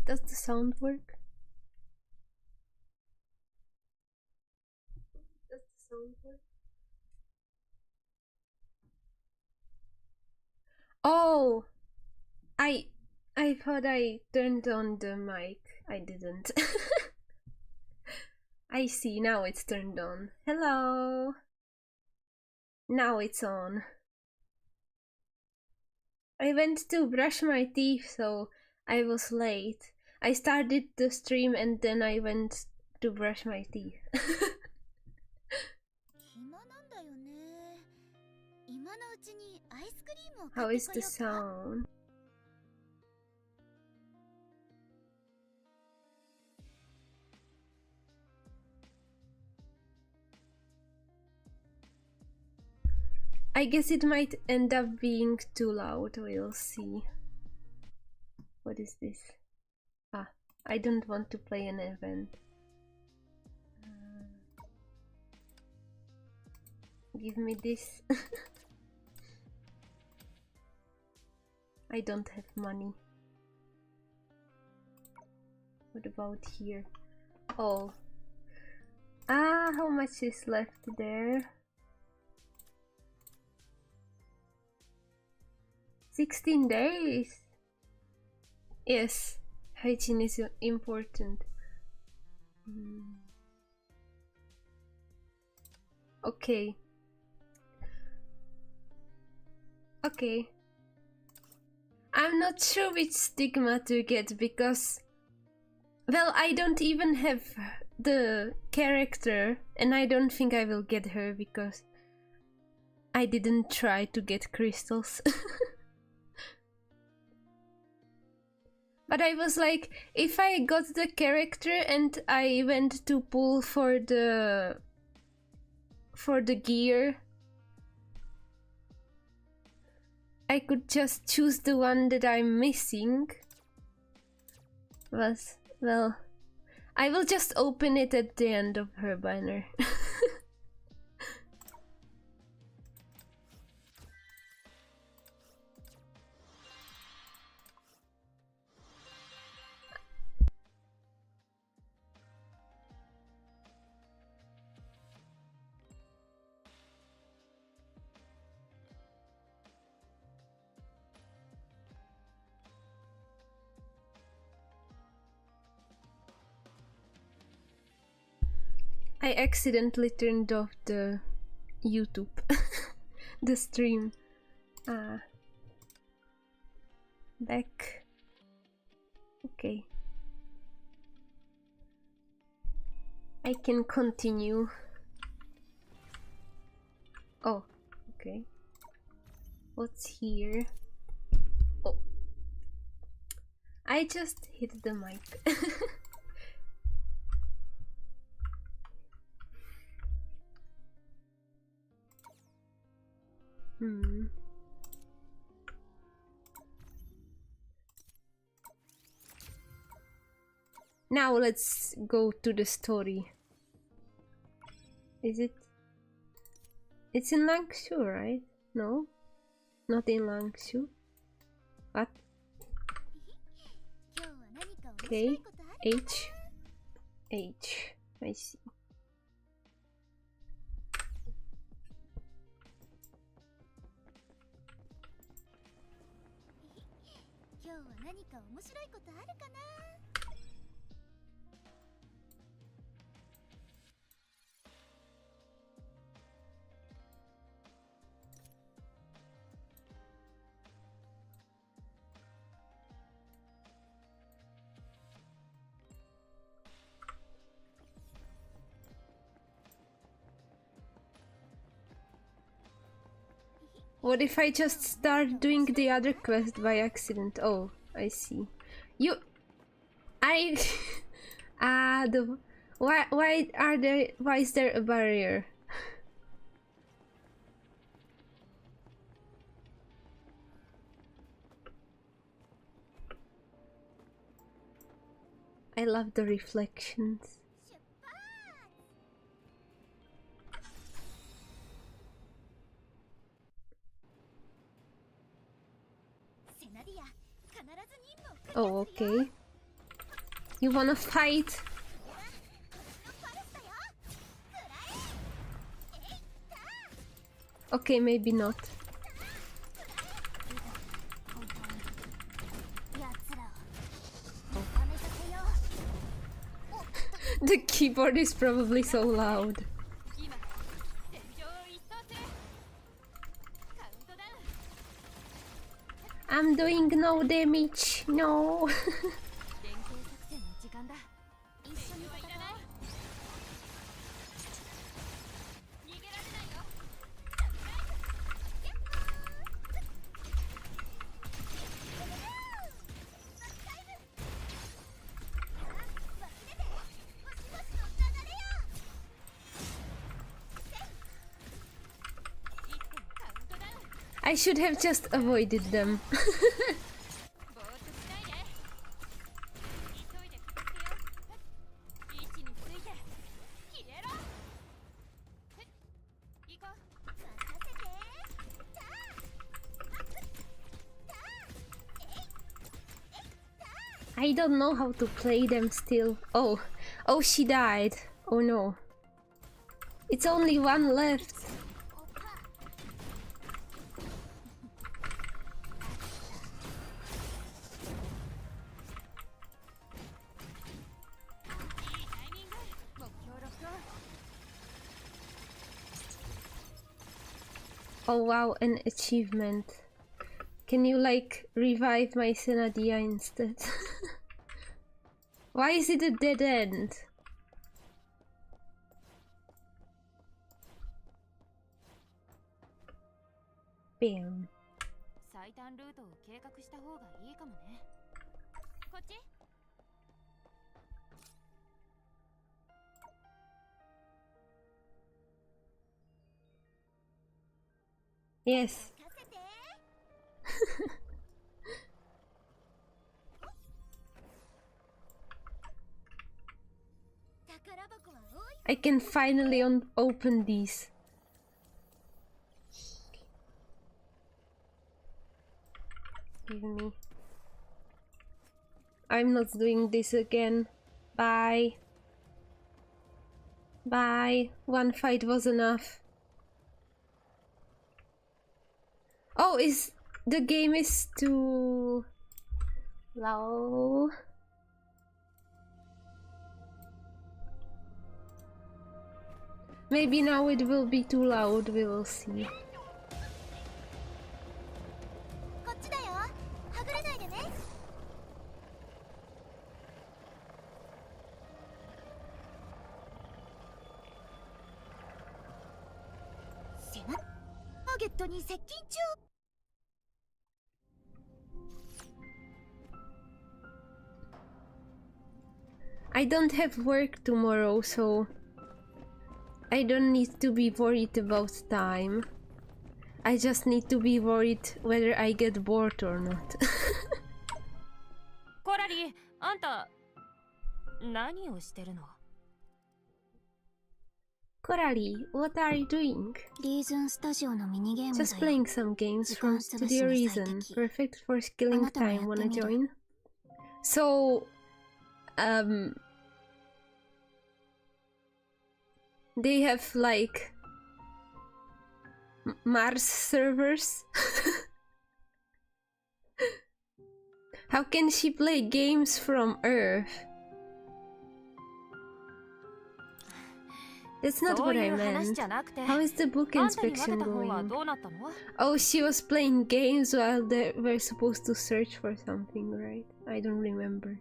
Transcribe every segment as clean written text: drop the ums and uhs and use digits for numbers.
Does the sound work? Does the sound work? Oh, I thought I turned on the mic. I didn't. I see, now it's turned on. Hello. Now it's on. I went to brush my teeth, so I was late. I started the stream and then I went to brush my teeth. How is the sound? I guess it might end up being too loud, we'll see. What is this? Ah, I don't want to play an event. Give me this. I don't have money. What about here? Oh. Ah, how much is left there? 16 days. Yes, hygiene is important. Okay. Okay. I'm not sure which stigma to get because, well, I don't even have the character and I don't think I will get her because I didn't try to get crystals. But I was like, if I got the character and I went to pull for the gear, I could just choose the one that I'm missing. Well, I will just open it at the end of her banner. I accidentally turned off the YouTube, the stream. Back. Okay. I can continue. Oh, okay. What's here? Oh. I just hit the mic. Now let's go to the story. Is it? It's in Langshu, right? No? Not in Langshu? What? Okay. H. I see. What if I just start doing the other quest by accident? Oh, I see. Why is there a barrier? I love the reflections. Oh, okay. You wanna fight? Okay, maybe not. The keyboard is probably so loud. I'm doing no damage, no. I should have just avoided them. I don't know how to play them still. Oh, she died. Oh no. It's only one left. Oh wow, an achievement. Can you like revive my sena instead? Why is it a dead end? Bam. Yes. I can finally open these. Give me. I'm not doing this again. Bye. Bye. One fight was enough. Oh, the game is too low. Maybe now it will be too loud, we will see. I don't have work tomorrow, so I don't need to be worried about time. I just need to be worried whether I get bored or not. Korari, anta, nani o shiteru no? Korari, what are you doing? Just playing some games from Studio Reason. Perfect for killing time. Wanna join? So, they have like Mars servers. How can she play games from Earth? That's not what I meant. How is the book inspection going? Oh, she was playing games while they were supposed to search for something, right? I don't remember.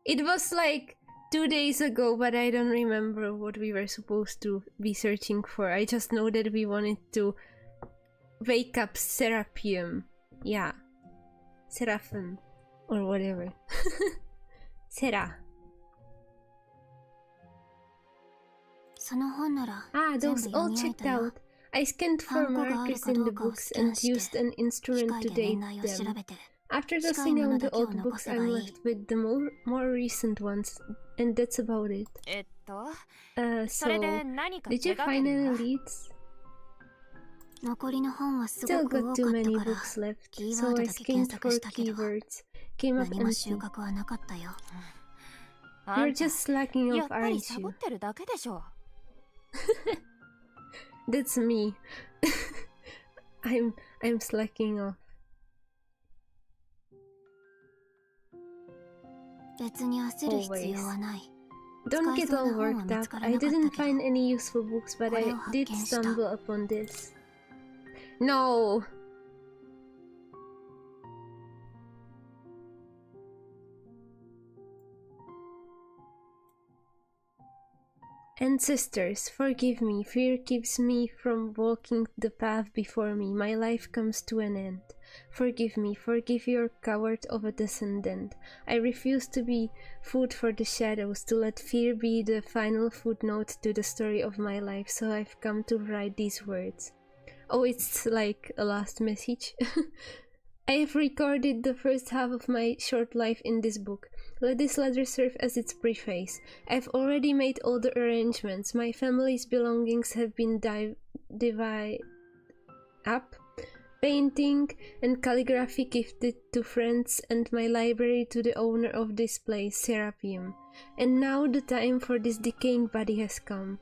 It was like 2 days ago, but I don't remember what we were supposed to be searching for. I just know that we wanted to wake up Serapium. Yeah. Seraphim. Or whatever. Sera. Ah, those all checked out. I scanned for markers in the books and used an instrument to date them. After tossing out the old books, I'm left with the more recent ones, and that's about it. So, did you find any leads? Still got too many books left, so I scanned for keywords. came up 何も empty. 収穫はなかったよ。 You're just slacking や off, っぱり aren't サボ you? ってるだけでしょ。 That's me. I'm slacking off. 別に焦る必要はない。 Don't get all worked up. I didn't find any useful books, but I did これを発見した。 stumble upon this. No! Ancestors, forgive me. Fear keeps me from walking the path before me. My life comes to an end. Forgive me, forgive your coward of a descendant. I refuse to be food for the shadows, to let fear be the final footnote to the story of my life, so I've come to write these words. Oh, it's like a last message. I have recorded the first half of my short life in this book. Let this letter serve as its preface. I've already made all the arrangements. My family's belongings have been divided up. Painting and calligraphy gifted to friends, and my library to the owner of this place, Serapium. And now the time for this decaying body has come.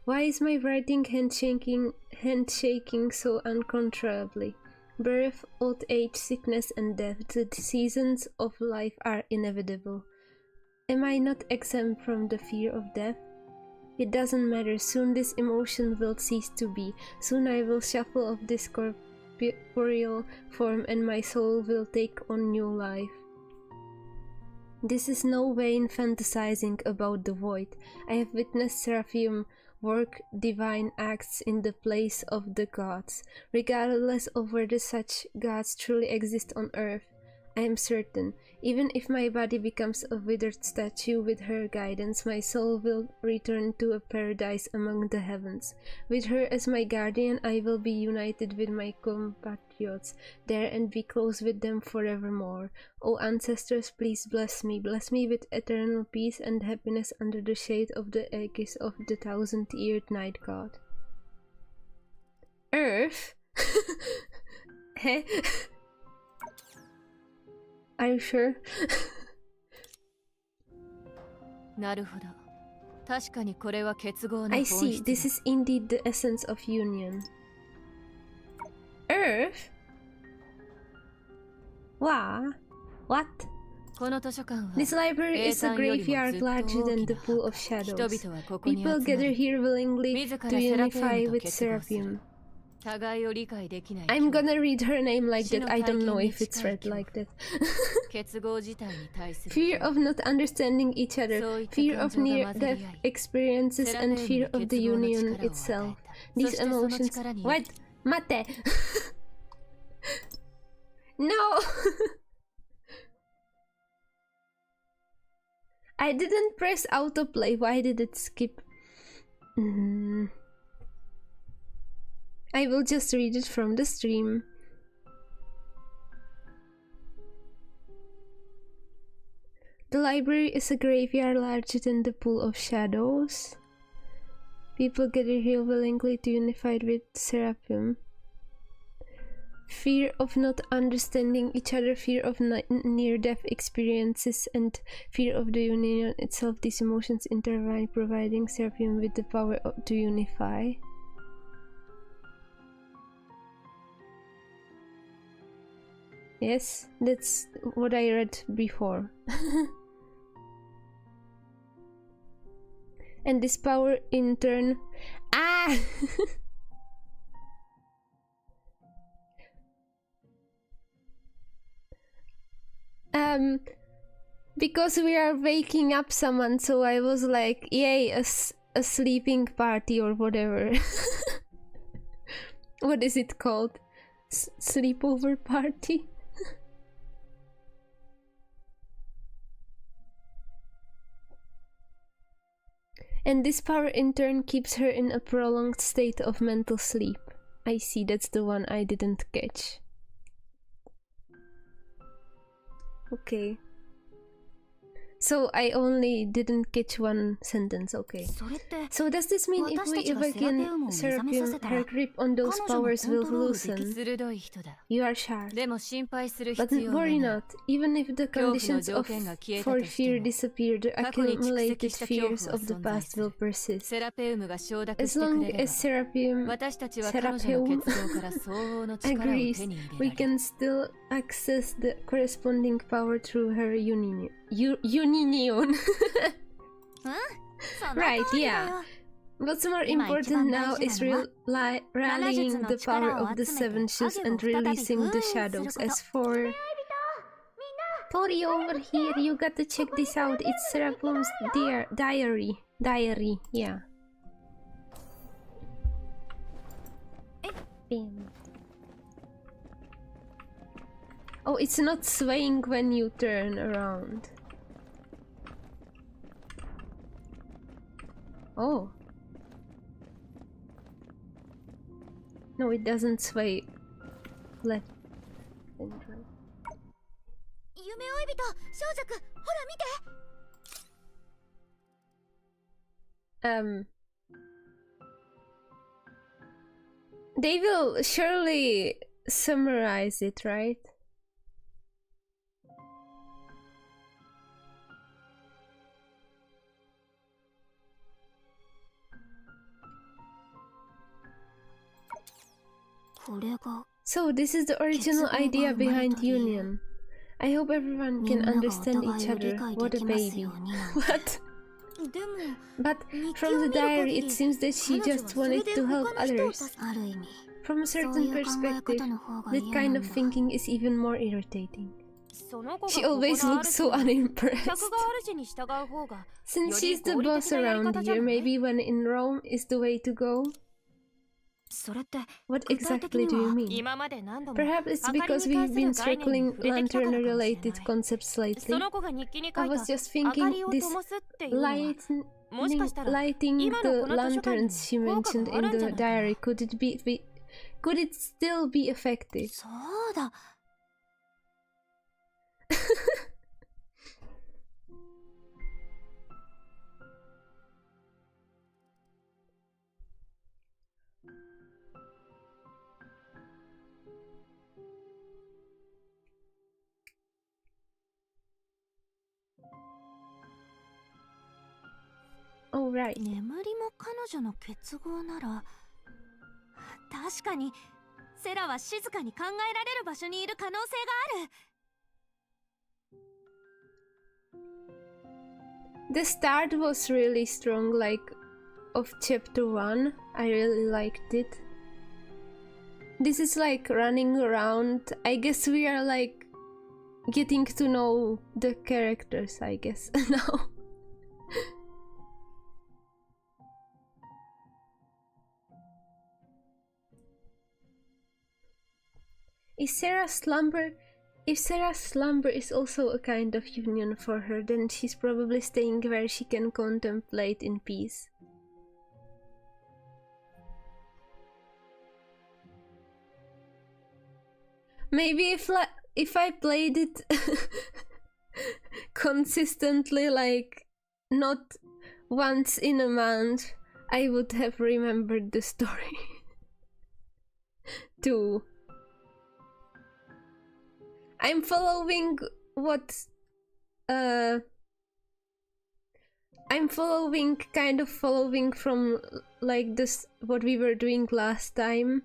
Why is my writing hand shaking so uncontrollably? Birth, old age, sickness and death, the seasons of life are inevitable. Am I not exempt from the fear of death? It doesn't matter, soon this emotion will cease to be. Soon I will shuffle off this corporeal form and my soul will take on new life. This is no vain fantasizing about the void. I have witnessed Seraphim work divine acts in the place of the gods. Regardless of whether such gods truly exist on earth, I am certain, even if my body becomes a withered statue with her guidance, my soul will return to a paradise among the heavens. With her as my guardian, I will be united with my compatriots there and be close with them forevermore. O ancestors, please bless me with eternal peace and happiness under the shade of the aegis of the thousand-eared night god. Earth? Heh? Are you sure? なるほど。確かにこれは結合の I 本 see, 質 this is indeed the essence of union. Earth? What? What? この図書館は This library is a 永遠よりもず graveyard っと larger 大 than き the な pool of 人 shadows. 々はここに People 集ま gather り here willingly 自ら to セラピウ unify ムと with 結合する Seraphim. 互いを理解できない I'm 今日 gonna read her name like that. I don't know if it's 死の体験に近い read like that. 結合自体に対する Fear of not understanding each other, そういった fear 感 of 情が near 混ざり合 death い experiences セラ and ピウム fear に of the 結合の union 力を与 itself. えた。そ These してその emotions. 力により What? Mate! No! I didn't press autoplay. Why did it skip? I will just read it from the stream. The library is a graveyard larger than the pool of shadows. People gather here willingly to unify with Seraphim. Fear of not understanding each other, fear of near-death experiences, and fear of the union itself. These emotions intertwine, providing Seraphim with the power to unify. Yes, that's what I read before. And this power in turn... Ah! Because we are waking up someone, so I was like, yay, a sleeping party or whatever. What is it called? Sleepover party? And this power in turn keeps her in a prolonged state of mental sleep. I see, that's the one I didn't catch. Okay. So I only didn't catch one sentence, okay. それって So does this mean if 私 we たちが ever セラピウムを can 目覚めさせ Seraphim たら her grip on those 彼女も powers will コントロールでき loosen? 鋭い人だ。 You are sharp. でも心配する But 必要はない。 worry not, even if the 恐怖の conditions 条 of 件が消えた for として fear も disappear, the 過去に蓄積 accumulated した恐怖 fears は of the 存在 past する will persist. セラペウムが承諾 As してく long れれば as Seraphim 私たちは彼女の結合から相応の力を agrees, 手に入 we れられ can る。 still access the corresponding power through her union. Union. その Right, 通りだ yeah. よ What's more 今一 important 番 now 大 is 事なのは rallying the power of the seven shoes and releasing the shadows. As for Tori over here, you gotta check this out. It's Seraphim's diary. Diary, yeah. Bam. Oh, it's not swaying when you turn around. Oh. No, it doesn't sway left and right. 夢追い人小弱ほら見て They will surely summarize it, right? So this is the original idea behind Union. I hope everyone can understand each other. What a baby. What? But from the diary, it seems that she just wanted to help others. From a certain perspective, that kind of thinking is even more irritating. She always looks so unimpressed. Since she's the boss around here, maybe when in Rome is the way to go? What exactly do you mean? Perhaps it's because we've been circling lantern-related concepts lately. I was just thinking this lighting the lanterns she mentioned in the diary, could it still be effective? Oh, right. 眠りも彼女の結合なら確かにセラは静かに考えられる場所にいる可能性がある The start was really strong, like of chapter 1. I really liked it. This is like running around. I guess we are like getting to know the characters, I guess, now. If Sera's slumber is also a kind of union for her, then she's probably staying where she can contemplate in peace. Maybe if I played it consistently, like not once in a month, I would have remembered the story too. I'm following what I'm kind of following from like this what we were doing last time,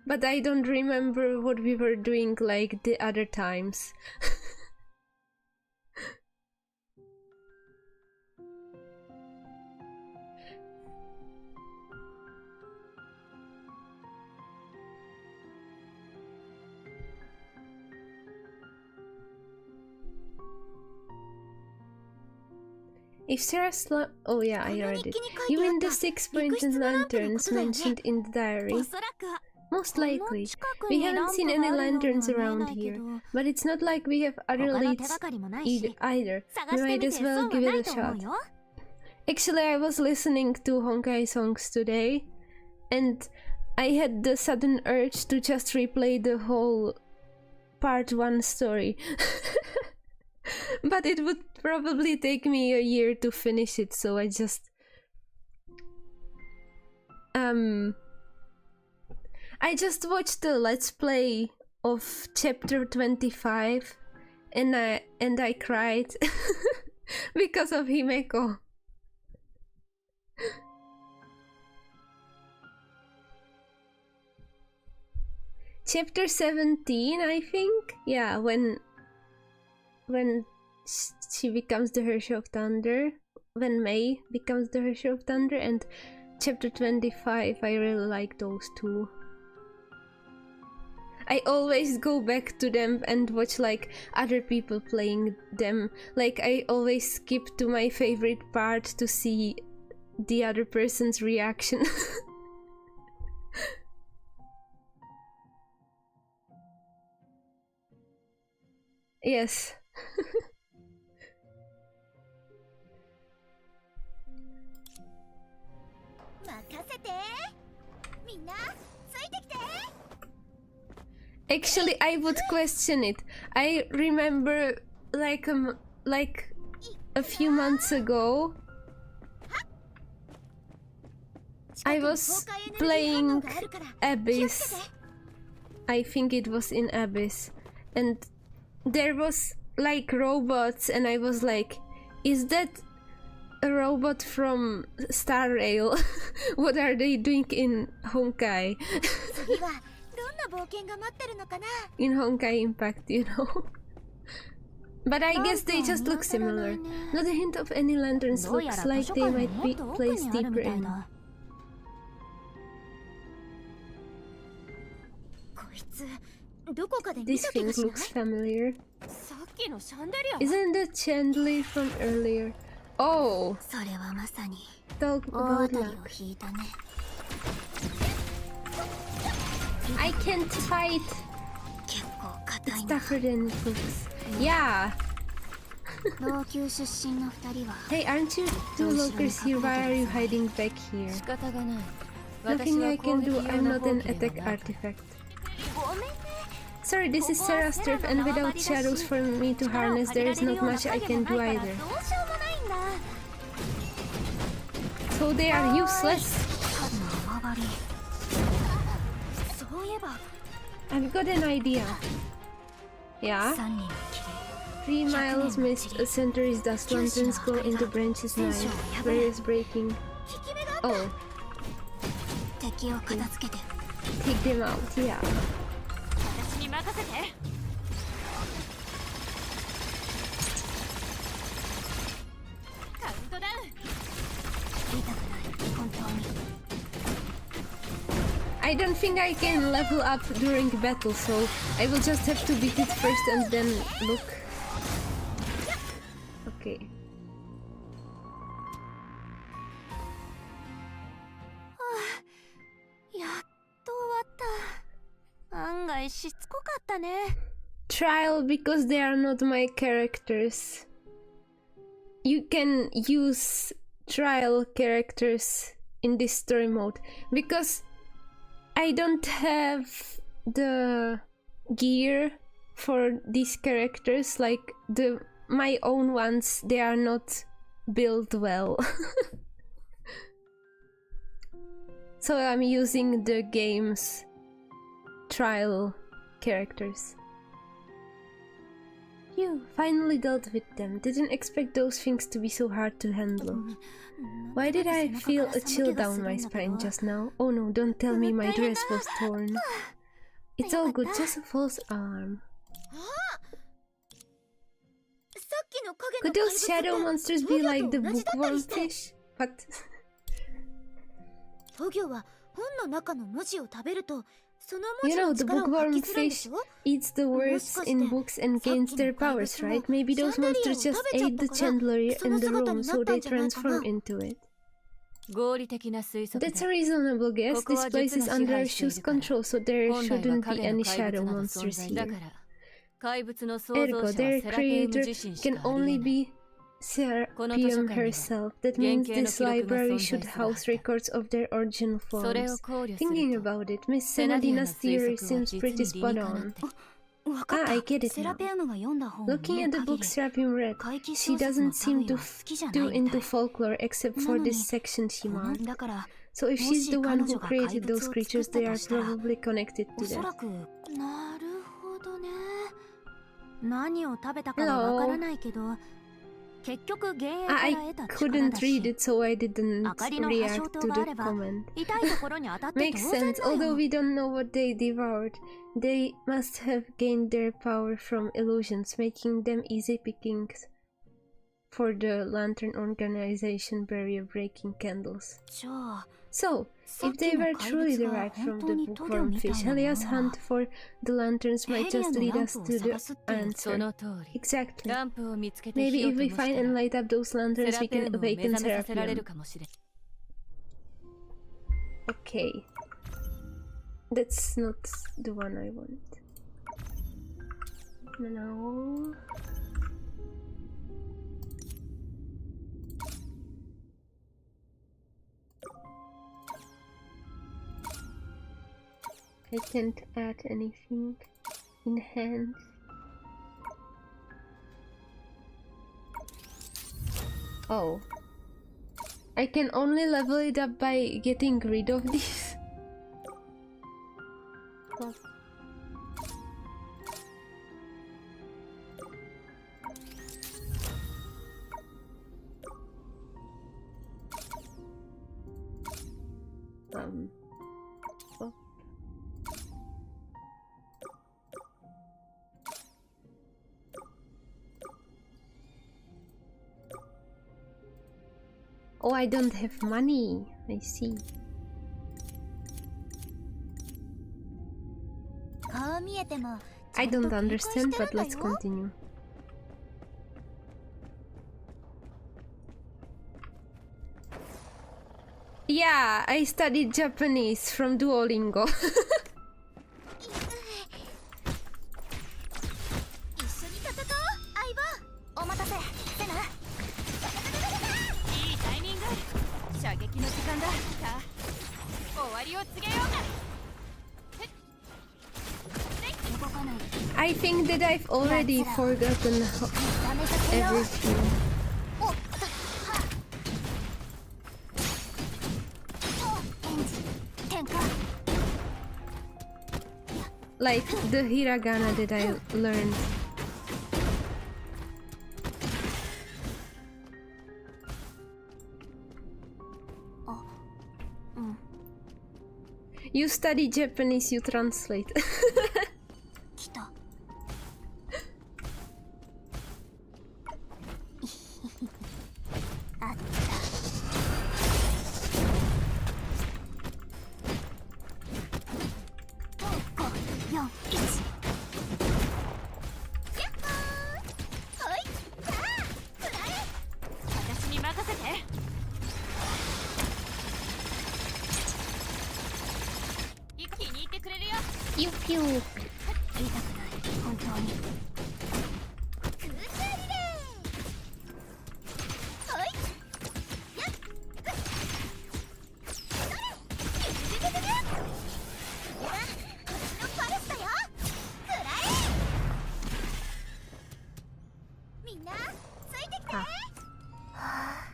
but I don't remember what we were doing like the other times. If Sera's oh yeah, I read it. You mean the 6-pointed lanterns mentioned in the diary? Most likely. We haven't seen any lanterns around here, but it's not like we have other leads either. We might as well give it a shot. Actually, I was listening to Honkai songs today, and I had the sudden urge to just replay the whole part 1 story. But it would probably take me a year to finish it, so I just watched the Let's Play of chapter 25 and I cried because of Himeko. Chapter 17, I think? Yeah, when she becomes the Herrscher of Thunder, when May becomes the Herrscher of Thunder, and chapter 25, I really like those two. I always go back to them and watch like other people playing them. Like I always skip to my favorite part to see the other person's reaction. Yes. Actually, I would question it. I remember like a few months ago, I was playing Abyss. I think it was in Abyss, and there was like robots, and I was like, is that a robot from Star Rail? What are they doing in Honkai? In Honkai Impact, you know. But I guess they just look similar. Not a hint of any lanterns, looks like they might be placed deeper in. This thing looks familiar. Isn't the chandelier from earlier? Oh! Talk about luck. I can't fight! It's tougher than it looks. Yeah! Hey, aren't you two lockers here? Why are you hiding back here? Nothing I can do, I'm not an attack artifact. Sorry, this is Sera's turf, and without shadows for me to harness, there is not much I can do either. So they are useless. I've got an idea. Yeah? 3 miles mist, a century's dust, lanterns go into branches night, barriers breaking. Oh. Okay. Take them out, yeah. I don't think I can level up during battle, so I will just have to beat it first and then look. Okay. Trial because they are not my characters. You can use trial characters in this story mode because I don't have the gear for these characters, like my own ones, they are not built well. So I'm using the game's trial characters. You finally dealt with them. Didn't expect those things to be so hard to handle. Why did I feel a chill down my spine just now? Oh no, don't tell me my dress was torn. It's all good, just a false arm. Could those shadow monsters be like the bookworm fish? What? You know, the bookworm fish eats the words in books and gains their powers, right? Maybe those monsters just ate the chandelier in the room, so they transform into it. That's a reasonable guess. This place is under Shu's control, so there shouldn't be any shadow monsters here. Ergo, their creator can only be Serapium herself. That means this library should house records of their original forms. Thinking about it, Miss Senadina's theory seems pretty spot on. わかっ I た。 get it セラ now. ピウムが読んだ本を見 Looking る at the 限り books Seraphim read, 怪奇 she 小説の doesn't seem 類 to は好きじゃな do いみた into い。 folklore except for なのに this section she この marked. だから So if も she's し the 彼 one 女 who が怪 created 物を those 作っ creatures, た they と are したら probably connected お to そ them. らくなるほどね。何を食べたかはわからないけど結局幻影から I 得た力 couldn't だ read し it, so I didn't 明かりの破傷 react 灯 to が the あれば comment. 痛いところに当たって Makes 当然 sense, だ although よ。 we don't know what they devoured. They must have gained their power from illusions, making them easy pickings for the lantern organization barrier-breaking candles. じゃあ So, さっ if き they の were 怪 truly 物が derived 本 from 当 the にトゲみた bookworm い fish, なも Helia's のな hunt ら for the lanterns ヘ might リア just の lead ラン us プを to 探 the すってやつ。そ answer. の通り Exactly. ランプを見つけて Maybe 火を if we 灯した find ら and light up those セ lanterns, ラ we ピウ can ムを目 awaken 覚めさせられ Seraphim. るかもしれん。 Okay. That's not the one I want. No. I can't add anything. Enhance. Oh. I can only level it up by getting rid of this. Well, oh. Oh, I don't have money. I see. こう見えても I ちゃん don't と警戒 understand, してる but んだ let's よ。 continue. Yeah, I studied Japanese from Duolingo. 一緒に戦おう相棒。お待たせセナ。いいタイミング。射撃の時間だ。さあ終わりを告げようか。 動かない。 I think that I've already forgotten ダメさせよう。 everything. おっと。エンジン点火。 Like the hiragana that I learned. You study Japanese, you translate. 来た。あった。5、4、1。やっほー。ほい。さあ、くらえ。私に任せて。気に入ってくれるよ。 Pew pew. 言いたくない本当に。空中リレー。ほい。やっ。それ。これは私のパレスだよ。くらえ。みんなついてきて。はあ。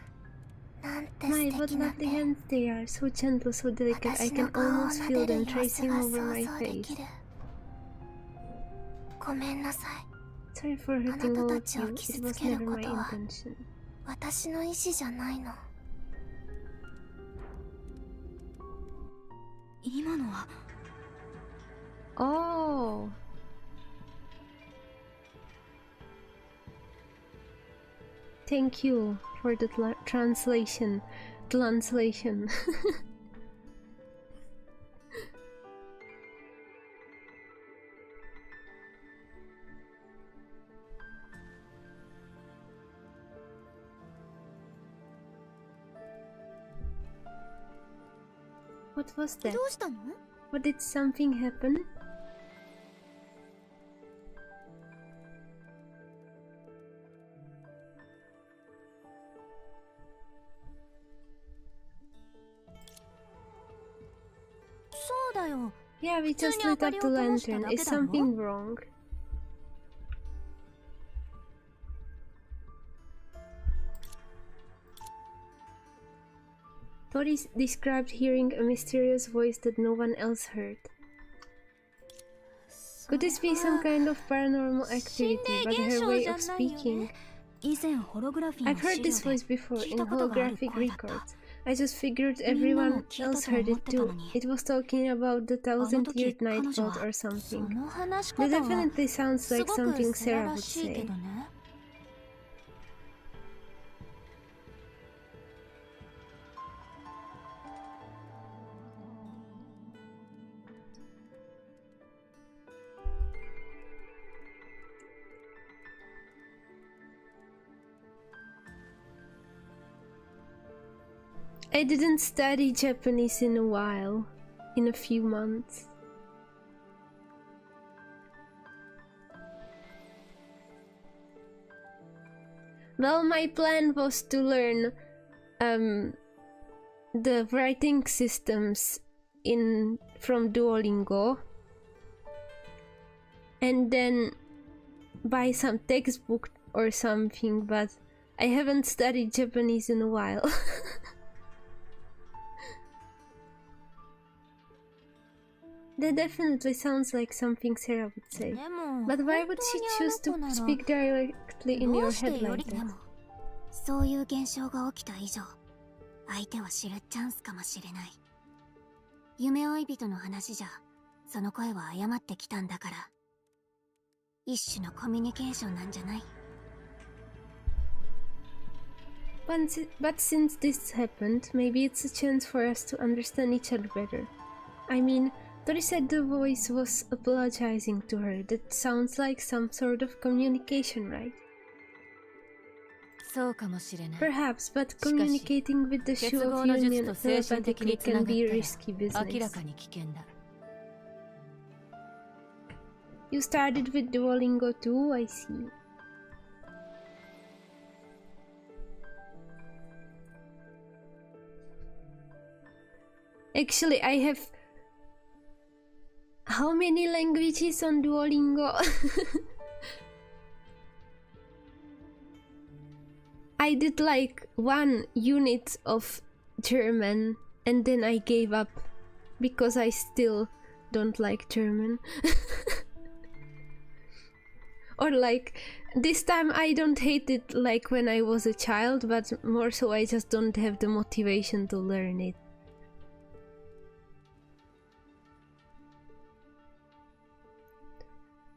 なんて My, 素 what 敵な lovely hands they are. So gentle, so delicate. I 私の can 顔を almost 撫 feel でる them 様子 tracing が over 想 my 像で face. きる。ごめんなさい。 Sorry for あな hurting た all た of ちを you. 傷 It つ was ける never こ my とは intention. 私の意思じゃないの。今のは Oh. Thank you for the translation. Translation. What was that? どうしたの？ What, did something happen? そうだよ。 Yeah, we just普通に lit up the 明かりを灯した lantern. だけ Is だろ？ something wrong? Tori described hearing a mysterious voice that no one else heard. Could this be some kind of paranormal activity, but her way of speaking? I've heard this voice before in holographic records. I just figured everyone else heard it too. It was talking about the 1,000-year night cloud or something. That definitely sounds like something Sera would say. I didn't study Japanese in a while, in a few months. Well, my plan was to learn the writing systems from Duolingo and then buy some textbook or something, but I haven't studied Japanese in a while. That definitely sounds like something Sera would say. But why would she choose to speak directly in your head like that? そういう現象が起きた以上、相手を知るチャンスかもしれない。夢追い人の話じゃ、その声は誤ってきたんだから。一種のコミュニケーションなんじゃない？ But since this happened, maybe it's a chance for us to understand each other better. I mean, Tori said the voice was apologizing to her. That sounds like some sort of communication, right? Perhaps, but communicating with the shoe of union telepathically can be risky business. You started with Duolingo too, I see. Actually, I have... How many languages on Duolingo? I did like 1 unit of German and then I gave up because I still don't like German. Or like, this time I don't hate it like when I was a child, but more so I just don't have the motivation to learn it.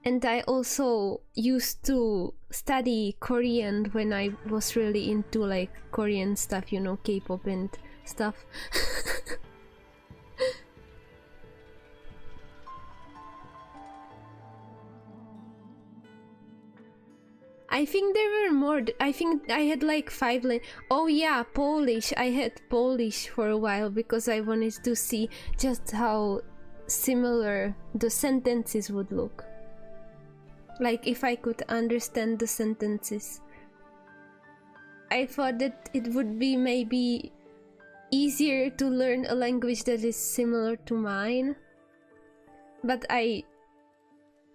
And I also used to study Korean when I was really into like Korean stuff, you know, K-pop and stuff. I think there were more. I think I had like 5 Oh yeah, Polish. I had Polish for a while because I wanted to see just how similar the sentences would look. Like if I could understand the sentences. I thought that it would be maybe easier to learn a language that is similar to mine. But I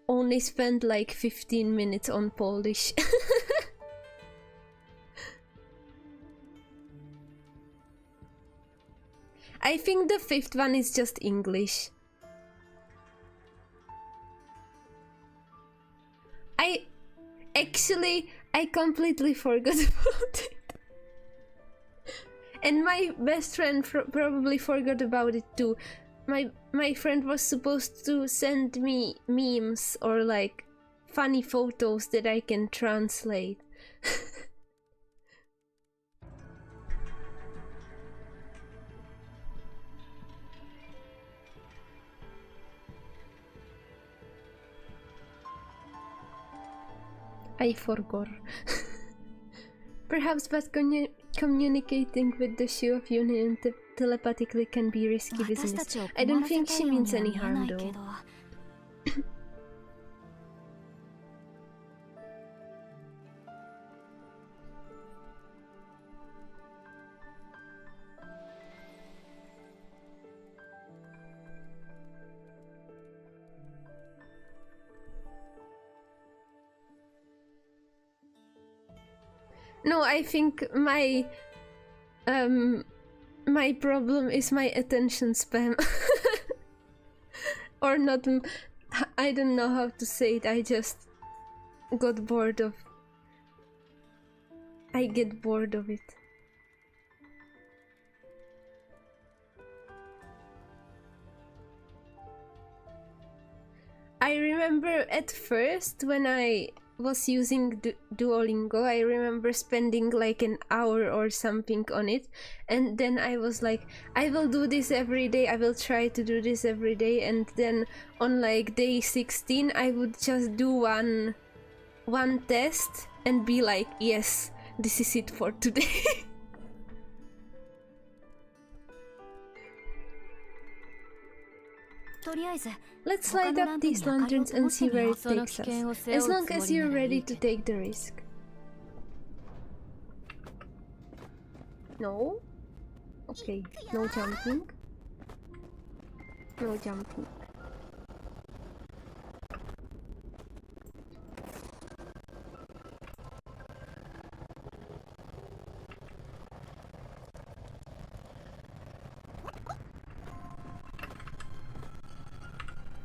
only spent like 15 minutes on Polish. I think the 5th one is just English. I completely forgot about it. And my best friend probably forgot about it too. My friend was supposed to send me memes or like funny photos that I can translate. I forgot. Perhaps, but communicating with the shoe of union telepathically can be risky business. I don't think she means any harm though. No, I think my my problem is my attention span. Or not, I don't know how to say it, I just got bored of... I get bored of it. I remember at first when I was using Duolingo, I remember spending like an hour or something on it, and then I was like, I will do this every day, I will try to do this every day, and then on like day 16 I would just do one test and be like, yes, this is it for today. Let's light up these lanterns and see where it takes us, as long as you're ready to take the risk. No? Okay, no jumping. No jumping.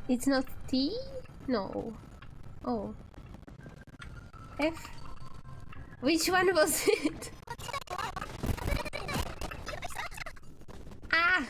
It's not T? No. Oh. F? Which one was it? Ah!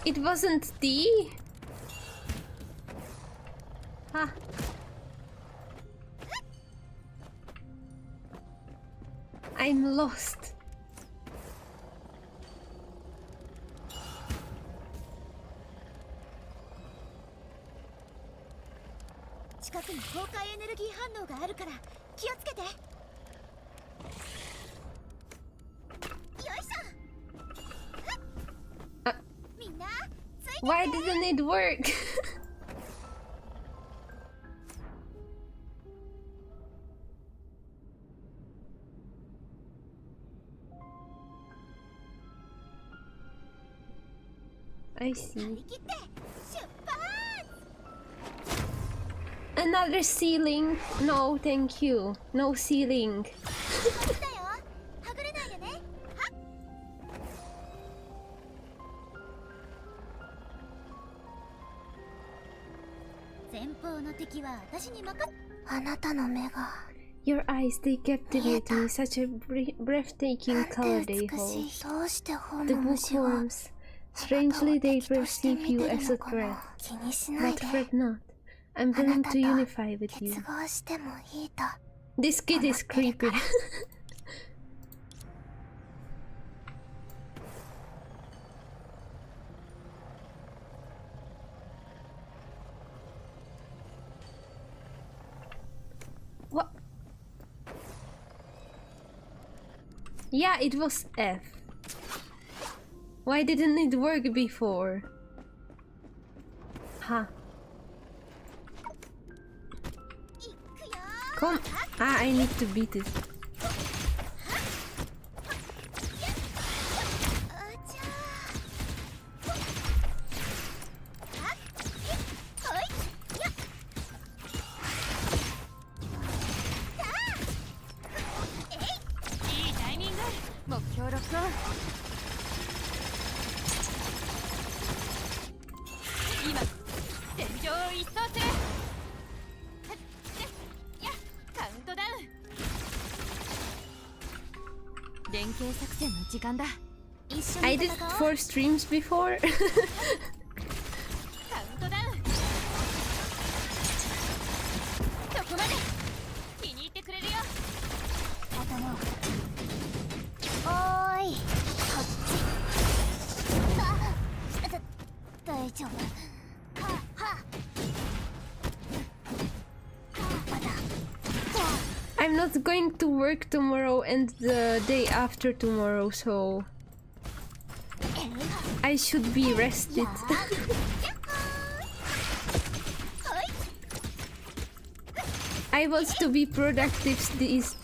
It wasn't D? Ah. I'm lost. Why didn't it work? I see. Another ceiling? No, thank you. No ceiling. Your eyes, they captivate me. Such a breathtaking color they hold. The bookworms. Strangely, they perceive you as a threat. But fret not. I'm willing to unify with you. This kid is creepy. What? Yeah, it was F. Why didn't it work before? Huh. Come. Ah, I need to beat it. I did 4 streams before. I'm not going to work tomorrow and the day after tomorrow, so I should be rested. I want to be productive these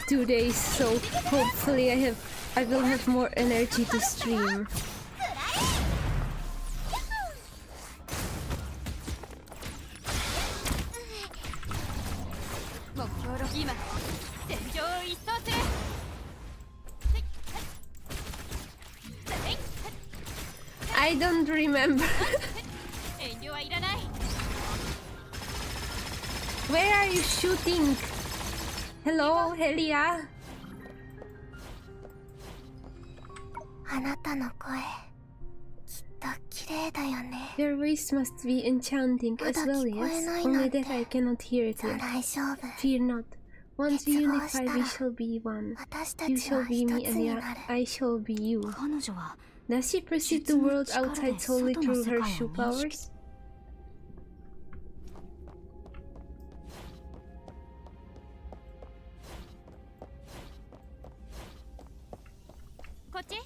2 days, so hopefully I will have more energy to stream. I don't remember. Where are you shooting? Hello, Helia? あなたの声きっと綺麗だよね。 Your voice must be enchanting as well, yes? Only that I cannot hear it じゃ yet. 大丈夫。 Fear not. Once we unify, we shall be one. 私た You ちは shall be 一 me つ and になる。 I shall be you. 彼女は Does she perceive the world outside solely through her shoe powers? こっち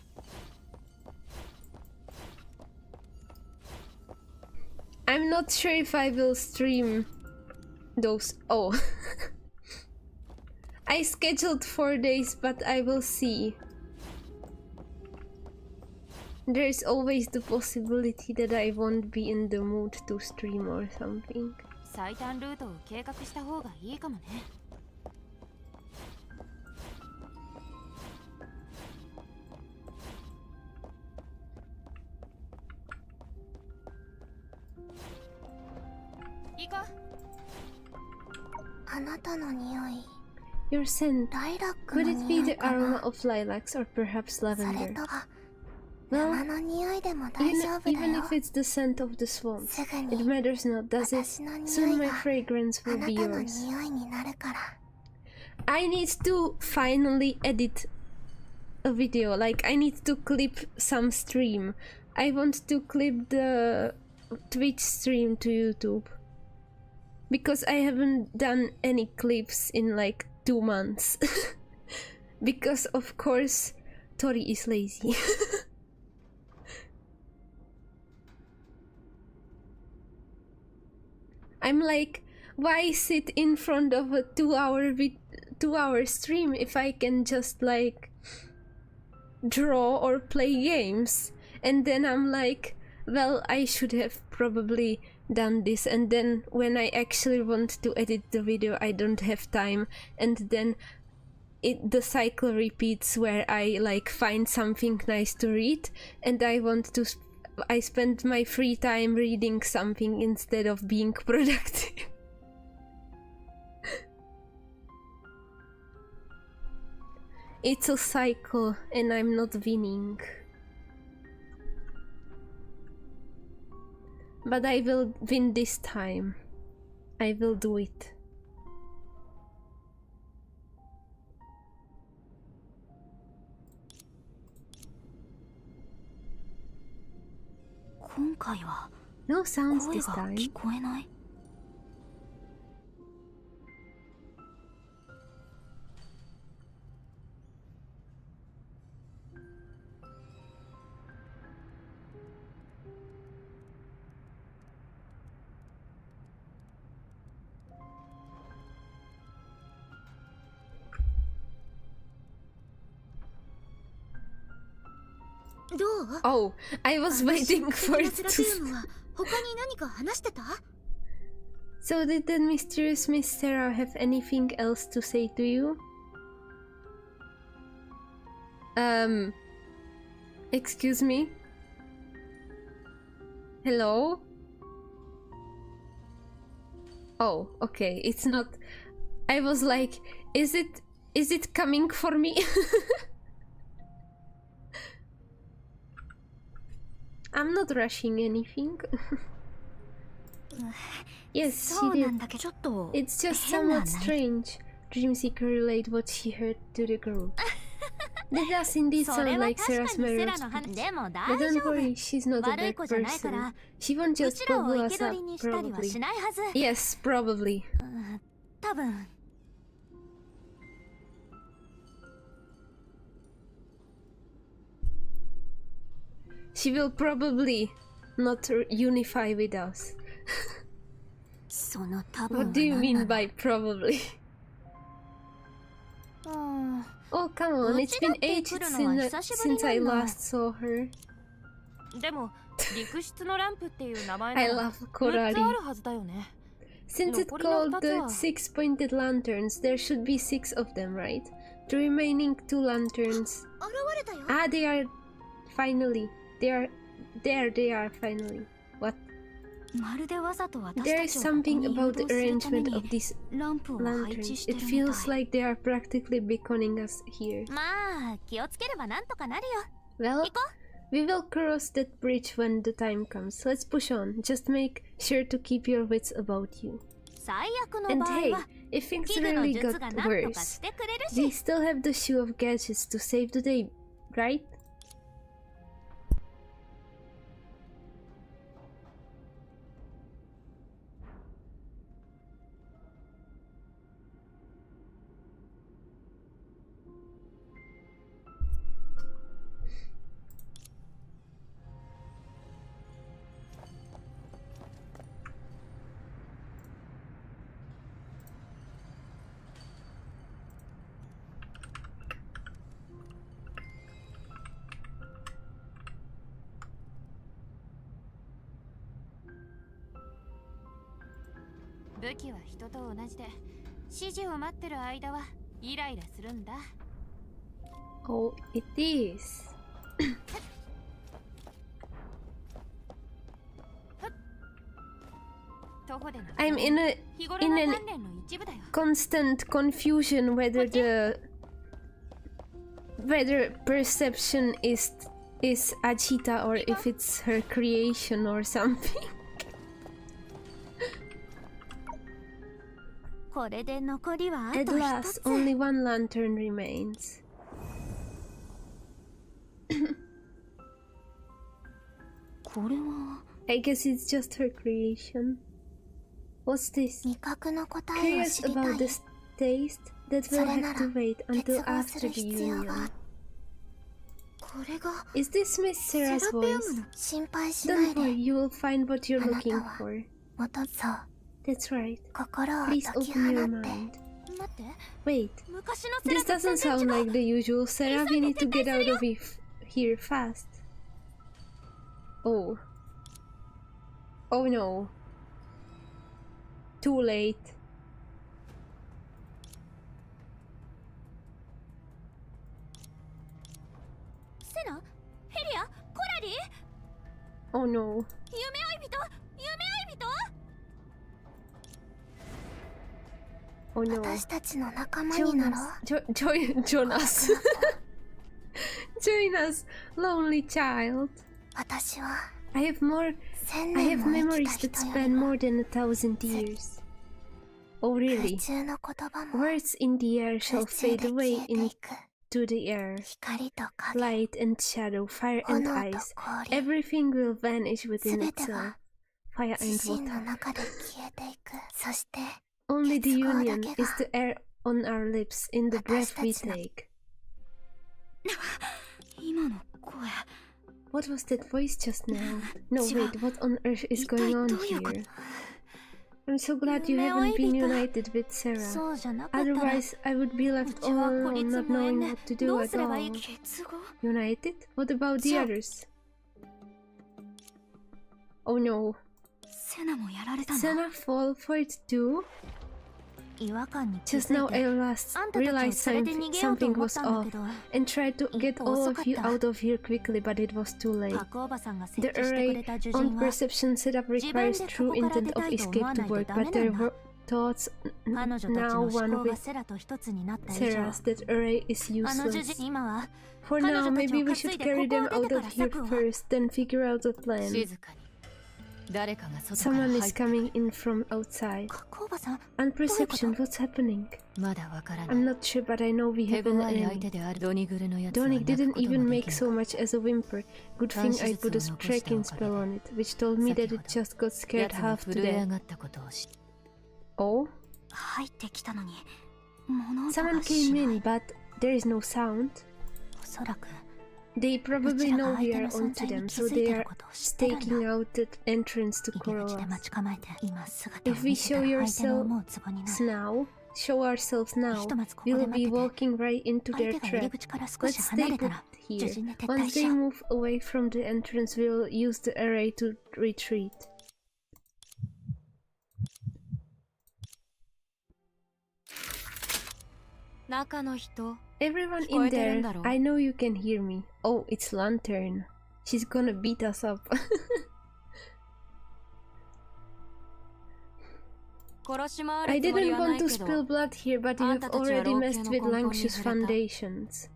I'm not sure if I will stream those. Oh. I scheduled 4 days, but I will see. There's always the possibility that I won't be in the mood to stream or something. 最短ルートを計画した方がいいかもね。行こう。あなたの匂い、 Your scent. ライラック Could の it be 匂 the いか aroma な。 of lilacs or perhaps それ lavender? とか、 Well, 山の匂いでも大丈夫だ even よ。 if it's the scent of the swamp, すぐ it に matters not, does it? 私の匂 Soon い my が fragrance あ will な be たの yours. 匂いになるから。 I need to finally edit a video. Like, I need to clip some stream. I want to clip the Twitch stream to YouTube. Because I haven't done any clips in like 2 months. Because, of course, Tori is lazy. I'm like, why sit in front of a 2-hour stream if I can just like draw or play games? And then I'm like, well, I should have probably done this, and then when I actually want to edit the video I don't have time, and then the cycle repeats where I like find something nice to read and I spend my free time reading something instead of being productive. It's a cycle and I'm not winning. But I will win this time. I will do it. 今回は No sounds 声 this が time. 聞こえない。どう？ Oh, I was waiting for it セラピウ to... ムは他に何か話してた？ So did the mysterious Miss Sarah have anything else to say to you? Excuse me? Hello? Oh, okay, it's not... I was like, is it coming for me? I'm not rushing anything. Yes, she did. It's just somewhat strange. Dreamseeker relayed what she heard to the group. That does indeed sound like Sarah's marriage. But don't worry, she's not a bad person. She won't just bubble us up, probably. Yes, probably. 多分。 She will probably not unify with us. その多 What 分 do you は mean 何な by probably? の Oh, come on, it's been ages since I last saw her. でも陸質のランプっていう名前 I なら love 6つ Korari. あるはずだよね。 Since it's called the six-pointed lanterns, there should be 6 of them, right? The remaining 2 lanterns. 現れたよ Ah, they are finally. They are finally. What? まるでわざと私 There た is ちをここ something に誘 about the 導するため arrangement に of these ランプを配置 lanterns. してる It みたい feels like they are practically beckoning us here. まあ気をつければなんとかなるよ Well, we will cross that bridge when the time comes. Let's push on. Just make sure to keep your wits about you. 最悪の And 場合 hey, は if things 器具の really 術 got がなんとか worse, してくれる we し still have the shoe of gadgets to save the day, right?「武器は人と同じで指示を待ってる間はイライラするんだ。 Oh, it is. I'm in an constant confusion whether perception is Ajita or if it's her creation or something. これで残りはあ At と一 last, つ only one lantern remains. これは I guess it's just her creation. What's this? 味覚の答えを Curious 知りた about い the taste? That will have to wait 結 until 合す after る the 必要が union. これが Is this Miss セラ Sera's ペウ voice? ムの心配しな Don't いで worry, you will find what you're あなた looking は for. 元そう That's right. 心を Please 解き open 放 your って mind. 待って Wait, 昔のセ this ラと doesn't 全然 sound 違う like the usual Sera. We need to get out of here fast. Oh. Oh no. Too late. セナヘリアコラリ Oh no. 夢追い人夢追い人 Oh no. 私たちの仲間になろう Join us. Join us, lonely child. 私は I have 1000 I 年 have も生 memories きた that 人よ span more than 1,000 years. Oh 空 really? 中の言葉も Words in the air 宇 shall 宙 fade で away 消えていく into the air. 光と影 Light and shadow, fire and 炎と ice. 氷 Everything will vanish す within べて itself. が Fire 自 and 身の water. 中で消えていくそして Only the 結合だ union けが is the air on our lips in the breath we 私たちの take. 今の声 What was that voice just now? No, 違う wait, what on earth is 一体 going on どういうこと here? I'm so glad you 夢追い haven't been 人 united with Sera. そうじゃなかったら Otherwise, I would be う left ちは all 孤 alone, 立 not 無縁 knowing で what to do どう at すればいい all. 結合 United? What about the So- others? Oh no. セナもやられたの Sena fall for it too? 違和感に気 Just づ now い I て realized あんたたちを realized 連れて逃げようと something 思っ was たんだ off けど and tried to get all of you out of here quickly, but it was too late. 加工場さんが設 The 置してくれ array た呪 on 人は perception setup requires true intent of escape to work, but there were thoughts 彼女たち now の思 one 考が with セラと一つになった以上 Sera's. That array is あの呪 useless. 人今は For 彼 now, 女たち maybe を we 担 should いで carry こ them こを出 out てか of ら here 策を first, then figure out the plan. 静かに誰かが外から Someone 入 is ってくる coming in from outside. 加工場さん And perception, what's happening? まだわからな I'm い not sure, but I know we 手 have an 強い相 enemy. 手であるドニグルのやつは Donny 泣く didn't ことも even で make きない so much as a whimper. Good thing I put a tracking spell on it, which told me that it just got や scared つが half to 震え上 death. がったことを知っ Oh? 入ってきたのに物音 Someone がし came ない in, but there is no sound. おそらく They probably know we are onto them, so they are 知ってるんだ。 staking out the entrance to 入り corral 口で us. 待ち構えて今姿を If we 見せた show ら相手の yourselves 思うツボになる。 now, show ourselves now, ひとまずここで we'll 待 be ってて。 walking right into 相 their 手が入り trap. 口から少 Let's し離 stay れた put ら here. 自陣で撤 Once 退し they よう。 move away from the entrance, we'll use the array to retreat. 中の人 Everyone 聞こ in えてるん there, だろ？ I know you can hear me. Oh, it's Lantern. She's gonna beat us up. 殺し回 I るつもり didn't はな want い to けど spill blood here, but you have あんたたちは already 老朽 messed の with 根本に Langshu's 触れた。 foundations.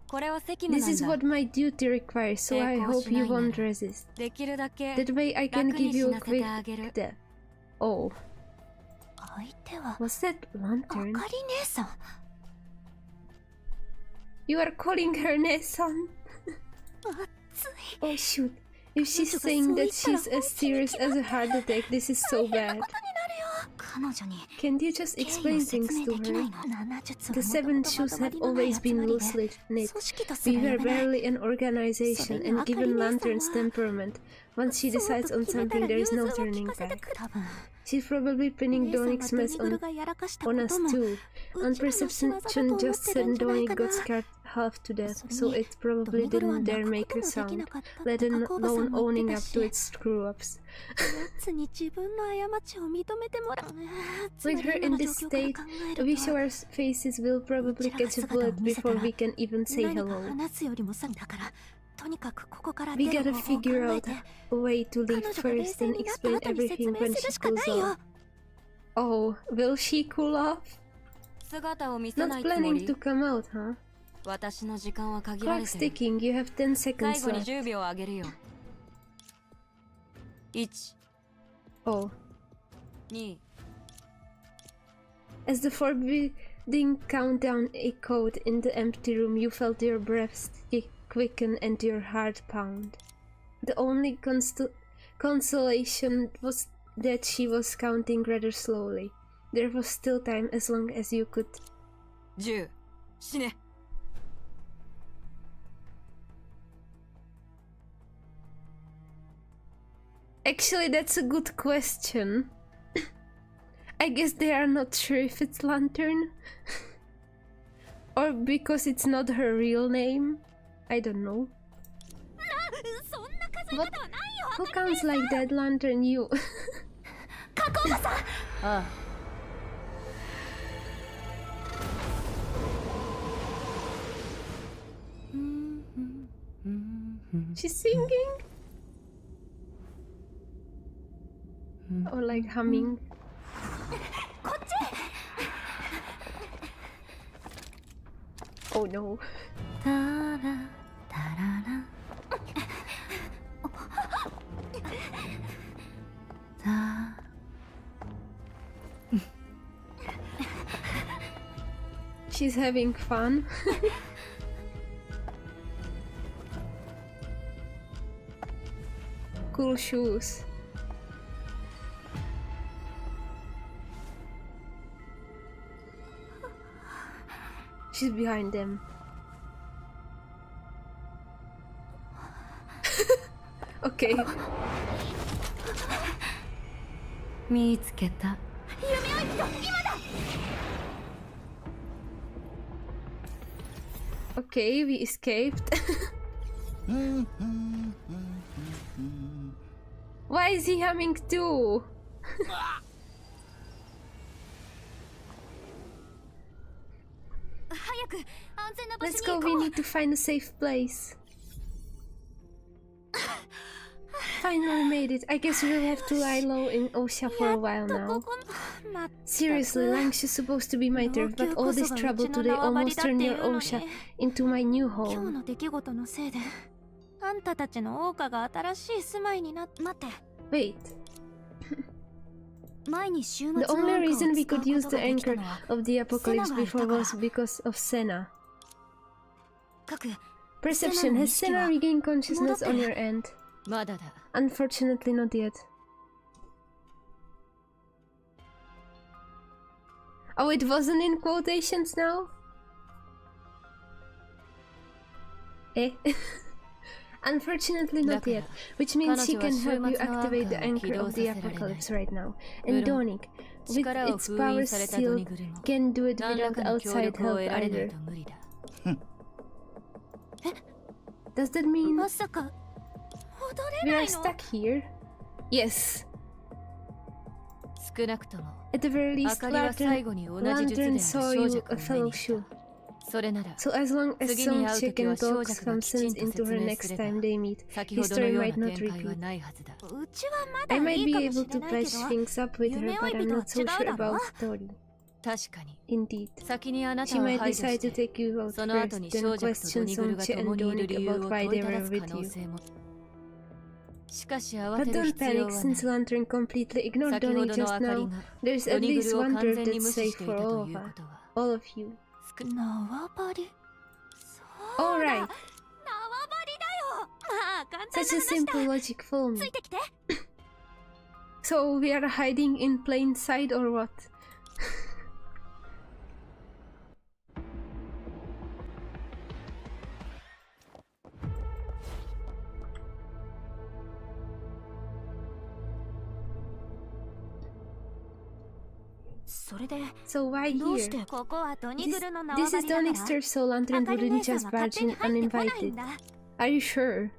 これは責務 This なん is だ。 what my duty requires, so I 抵抗 hope しな you いなら won't resist. できるだけ That way I can 楽に give 死 you a なせ quick てあげる。 death. Oh, 相手は was that あ Lantern? かり姉さん。 You are calling her Nessan? 熱い。 Oh shoot. If she's saying that she's as serious as a heart attack, this is so bad. 彼女に Can't you just 経緯 explain を説 things 明 to できな her? いの。7術 The は seven もと shoes もとま have とまりのない always 集 been まりで loosely knit. 組織とす We ら were 呼べない。 barely an organization, and given Lantern's temperament, once she decides on something, there is no turning back. 多分 She's probably pinning 姉さん Donik's が mess ドニグル on がやらかしたこ on と us も too. うちらの仕業だと Perception 思 just ってる said んじゃない Donik か got な。 scared half to death, それ so に it ド probably ニグルは didn't 泣 dare くこ make と a もでき sound, なかった let って加工おばさ alone んも言 owning って up たし、 to its screw-ups. 奴に自分の過ちを認めてもらう。つま With り her 今 in の this 状況から state, 考え if we る show と our faces, we'll probably catch a bullet before we can even say 何か hello. 話すよりもさだからとにかくここから We 出る gotta 方法を考 figure え out て a way to 彼 leave 女が冷 first 静 and になった explain 後に説 everything 明 when す she るしか goes ないよ。 off. Oh, will she cool off? 姿を見せな Not いつも planning り to come out, huh? 私の時間は限られ Clock's てる。 ticking, you have 10 最 seconds 後に left. 10秒あげるよ。1、 Oh. 2、 As the forbidding countdown echoed in the empty room, you felt your breath quicken and your heart pound. The only consolation was that she was counting rather slowly. There was still time as long as you could. 10、死ね。Actually, that's a good question. I guess they are not sure if it's Lantern. Or because it's not her real name. I don't know. What? Who counts like that, Lantern? You. ああ。 She's singing? Or like humming? Oh no. タラタララタ She's having fun. Cool shoes. She's behind them. Okay. 見つけた。 Okay, we escaped. Why is he humming too? Let's go, we need to find a safe place. Finally made it. I guess we'll have to lie low in Osha for a while now. Seriously, Langshu's supposed to be my turf, but all this trouble today almost turned your Osha into my new 今日 home. の出来事のせいであんたたちの桜花が新しい住まいになっ待って Wait, 前に週末 the の only アンカーを reason we 使う could こ use と the ができた anchor のは of the apocalypse Sena がいた before から。 was because of Sena. 各 Perception, has Sena regained consciousness on your end? まだだ。 Unfortunately, not yet. Oh, it wasn't in quotations now? Eh? Unfortunately not yet, which means she can help you activate the anchor of the apocalypse right now. And Donic, with its power sealed, can do it without outside help either. Does that mean we are stuck here? Yes. At the very least, Lantern saw you a fellowship. So as long as Song-che can talk some sense into her next time they meet, history might not repeat. I might be able to patch things up with her, but I'm not so sure about Tori. Indeed. She might decide to take you out first, then question Song-che and Donic about why they were with you. But don't panic, since Lantern completely ignored Donic just now. There's at least one truth that's safe for all of you. Alright. Such a simple logic for me. So we are hiding in plain sight or what? So why here? This is Donic's turf, so Lantern wouldn't just barge in uninvited. Are you sure?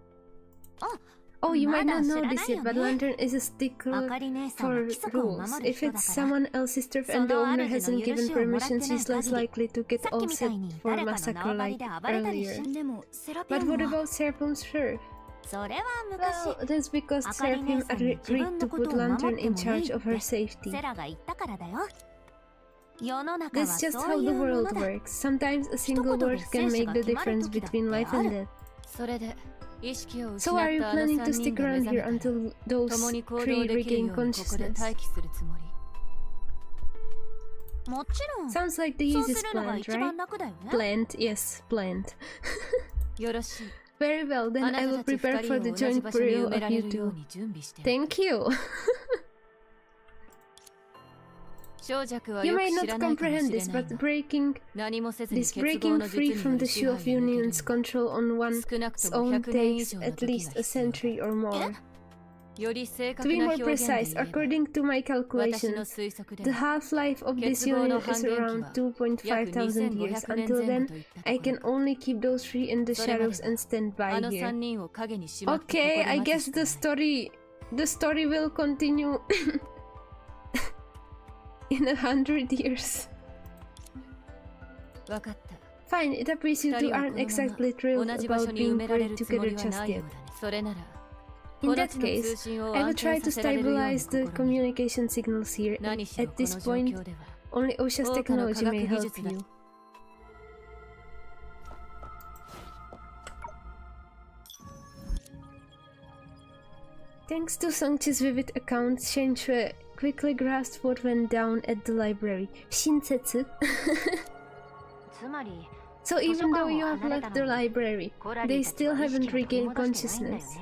Oh, you might not know this yet, but Lantern is a stickler for rules. If it's someone else's turf and the owner hasn't given permission, she's less likely to get all set for massacre like earlier. But what about Seraphim's turf? Well, that's because Seraphim agreed to put Lantern in charge of her safety. That's just how the world works. Sometimes a single word can make the difference between life and death. So are you planning to stick around here until those three regain consciousness? Sounds like the easiest plant, right? Plant, yes, plant. Very well, then I will prepare for the joint burial of you two. Thank you! You may not comprehend this, but breaking free from the shoe of Union's control on one's own takes at least a century or more. To be more precise, according to my calculations, the half-life of this union is around 2.5 thousand years. Until then, I can only keep those three in the shadows and stand by here. Okay, I guess the story will continue in 100 years. Fine, it appears you two aren't exactly thrilled about being buried together just yet. In that case, I will try to stabilize the communication signals here. At this point, only Osha's technology may help you. Thanks to Song-che's vivid account, Shenshue quickly grasped what went down at the library. Shinsetsu? So even though you have left the library, they still haven't regained consciousness.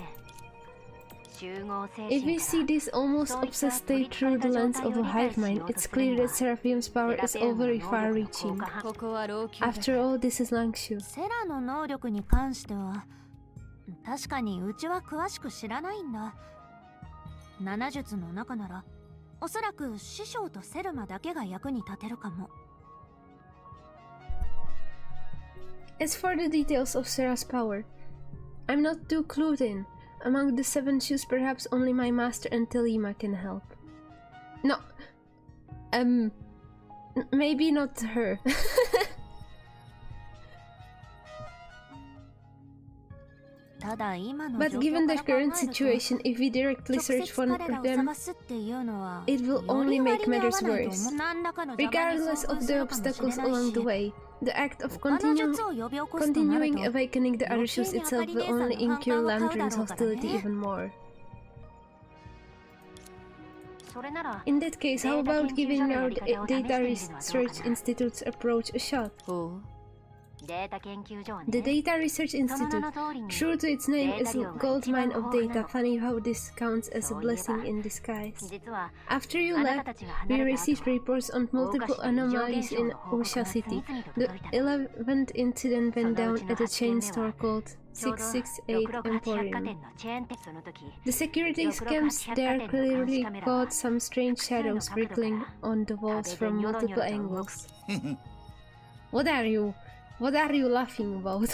If we see this almost obsessed state through the lens of a hive mind, it's clear that Seraphim's power is very far-reaching. After all, this is Langshu. 確かにうちは詳しく知らないんだ。7術の中ならおそらく師匠とセルマだけが役に立てるかも。As for the details of Sera's power, I'm not too clued in. Among the 7 shoes, perhaps only my master and Telima can help. No. Maybe not her. But given the current situation, if we directly search for them, it will only make matters worse. Regardless of the obstacles along the way, the act of continuing awakening the other shoes itself will only incur Lantern's hostility even more. In that case, how about giving our Data Research Institute's approach a shot? The Data Research Institute, true to its name, is a goldmine of data. Funny how this counts as a blessing in disguise. After you left, we received reports on multiple anomalies in Osha City. The 11th incident went down at a chain store called 668 Emporium. The security cams there clearly caught some strange shadows wriggling on the walls from multiple angles. What are you laughing about?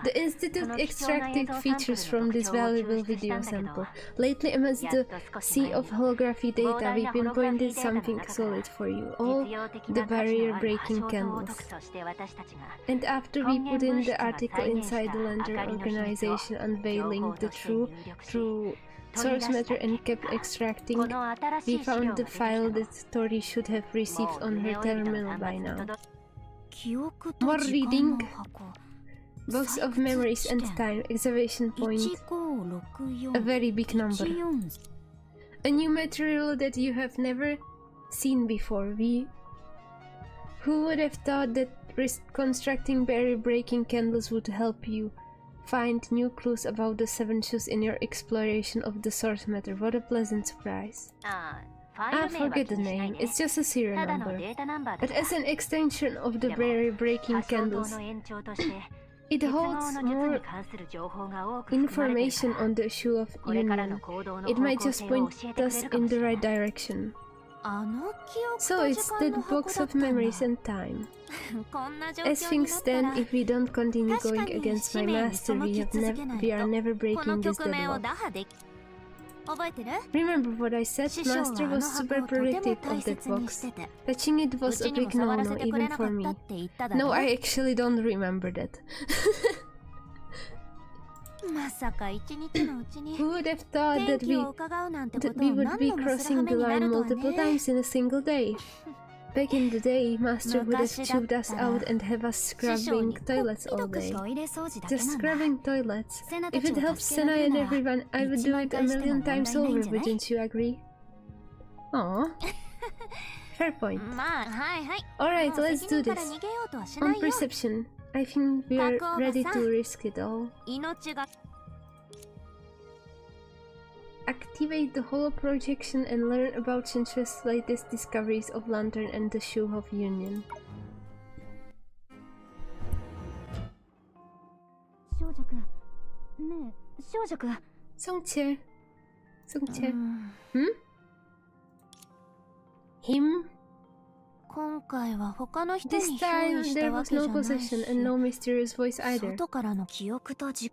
The Institute extracted features from this valuable video sample. Lately, amidst the sea of holography data, we pinpointed something solid for you. All the barrier-breaking candles. And after we put in the article inside the Lantern organization unveiling the true source matter and kept extracting, we found the file that Tori should have received on her terminal by now. More reading. Box of memories and time. Exclamation point. A very big number. A new material that you have never seen before. Who would have thought that constructing barrier-breaking candles would help you find new clues about the 7 shoes in your exploration of the source matter? What a pleasant surprise. Forget the name, it's just a serial number. But as an extension of the barrier-breaking candles, it holds more information on the issue of union. It might just point us in the right direction. So it's that box of memories and time. As things stand, if we don't continue going against my master, we are never breaking this deadlock. Remember what I said? Master was super protective of that box. Touching it was a big no-no, even for me. No, I actually don't remember that. Who would have thought that we would be crossing the line multiple times in a single day? Back in the day, Master would have chewed us out and have us scrubbing toilets all day. Just scrubbing toilets. If it helps Sena and everyone, I would do it a million times over, wouldn't you agree? Aww. Fair point. Alright, let's do this. On perception, I think we're ready to risk it all. Activate the holo projection and learn about Shintra's latest discoveries of Lantern and the Shoe of Union. Songche. Him? This time there was no possession and no mysterious voice either.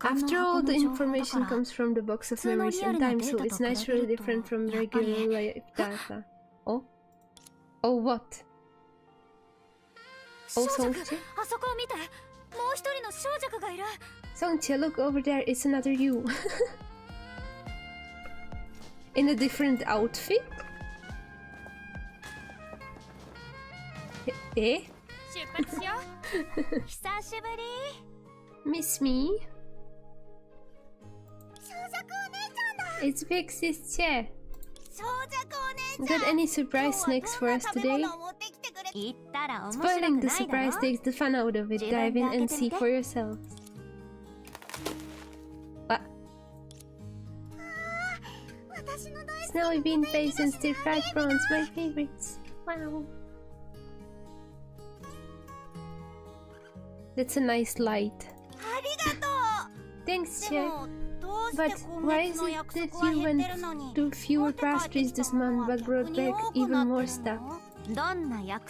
After all, the information comes from the box of memories and time, so it's naturally different from regular life data. Oh? Oh, what? Oh, Songche? Songche, look over there, it's another you. In a different outfit? Eh? Miss me? It's Petrys' chair. Got any surprise snacks for us today? Spoiling the surprise takes the fun out of it. Dive in and see for yourselves. What? Snowy bean paste and stir-fried prawns, my favorites. Wow. That's a nice light. Thanks, Chef. But why is it that you went to fewer pastries this month but brought back even more stuff?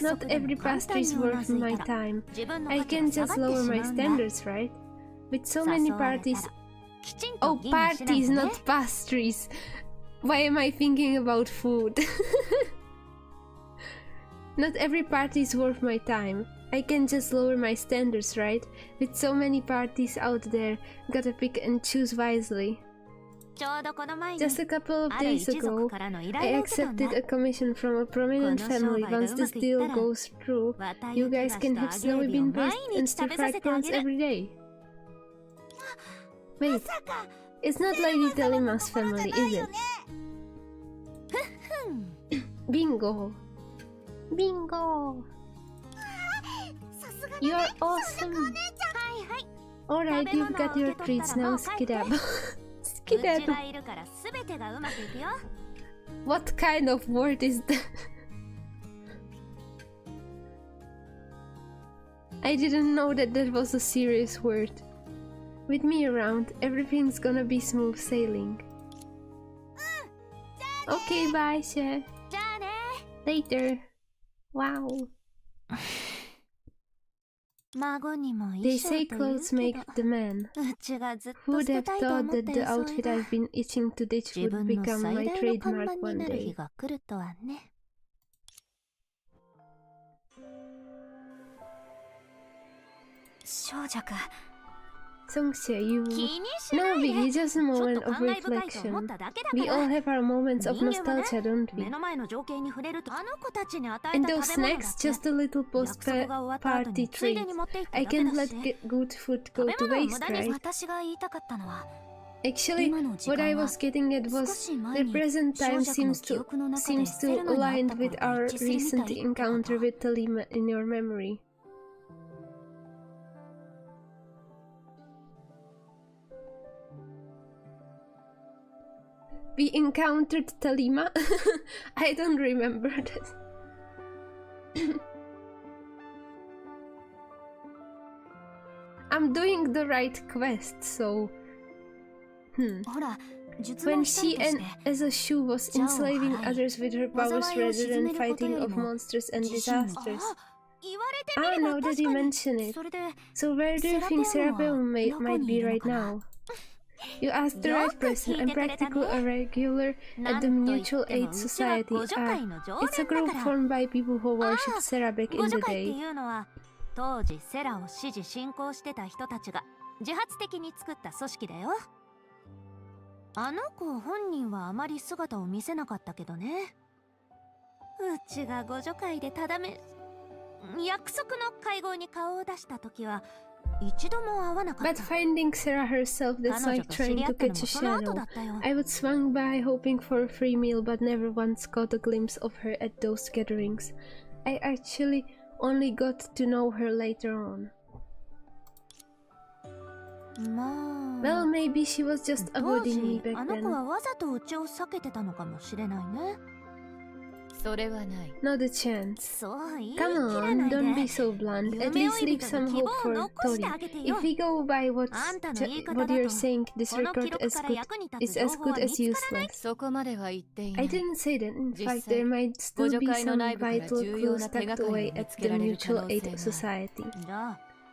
Not every pastry is worth my time. I can just lower my standards, right? With so many parties... Oh, parties, not pastries! Why am I thinking about food? Not every party is worth my time. I can just lower my standards, right? With so many parties out there, gotta pick and choose wisely. Just a couple of days ago, I accepted a commission from a prominent family. Once this deal goes through, you guys can have snowy bean paste and stir-fried prawns every day. Wait, it's not Lady Telima's family, is it? Bingo! Bingo! You're awesome. Alright, you've got your treats now, skedaddle. Skedaddle. What kind of word is that? I didn't know that that was a serious word. With me around, everything's gonna be smooth sailing. Okay, bye, She. Later. Wow. They say clothes make the man. Who would have thought that the outfit I've been itching to ditch would become my trademark one day? Songxie, you... No biggie, just a moment of reflection. We all have our moments of nostalgia, don't we? And those snacks, just a little post-party treat. I can't let good food go to waste, right? Actually, what I was getting at was the present time seems to align with our recent encounter with Talima in your memory. We encountered Talima? I don't remember that. I'm doing the right quest, so... When she and as a Shu was enslaving others with her powers rather than fighting off monsters and disasters. Ah, now that you mention it. So where do you think Serapeum might be right now? You asked the right person. I'm practically a regular at the Mutual Aid Society. It's a group formed by people who worship Sera back in the day. 当時セラを支持信仰してた人たちが自発的に作った組織だよ。あの子本人はあまり姿を見せなかったけどね。うちが互助会でただめ約束の会合に顔を出した時は一度も会わなかった。But finding Sera herself, that's like trying to catch a shadow. I would swung by hoping for a free meal, but never once caught a glimpse of her at those gatherings. I actually only got to know her later on. Well, maybe she was just avoiding me back then. Not a chance. Come on, don't be so blunt. At least leave some hope for Tori. If we go by what you're saying, this record is as good as useless. I didn't say that. In fact, there might still be some vital clues tucked away at the Mutual Aid Society.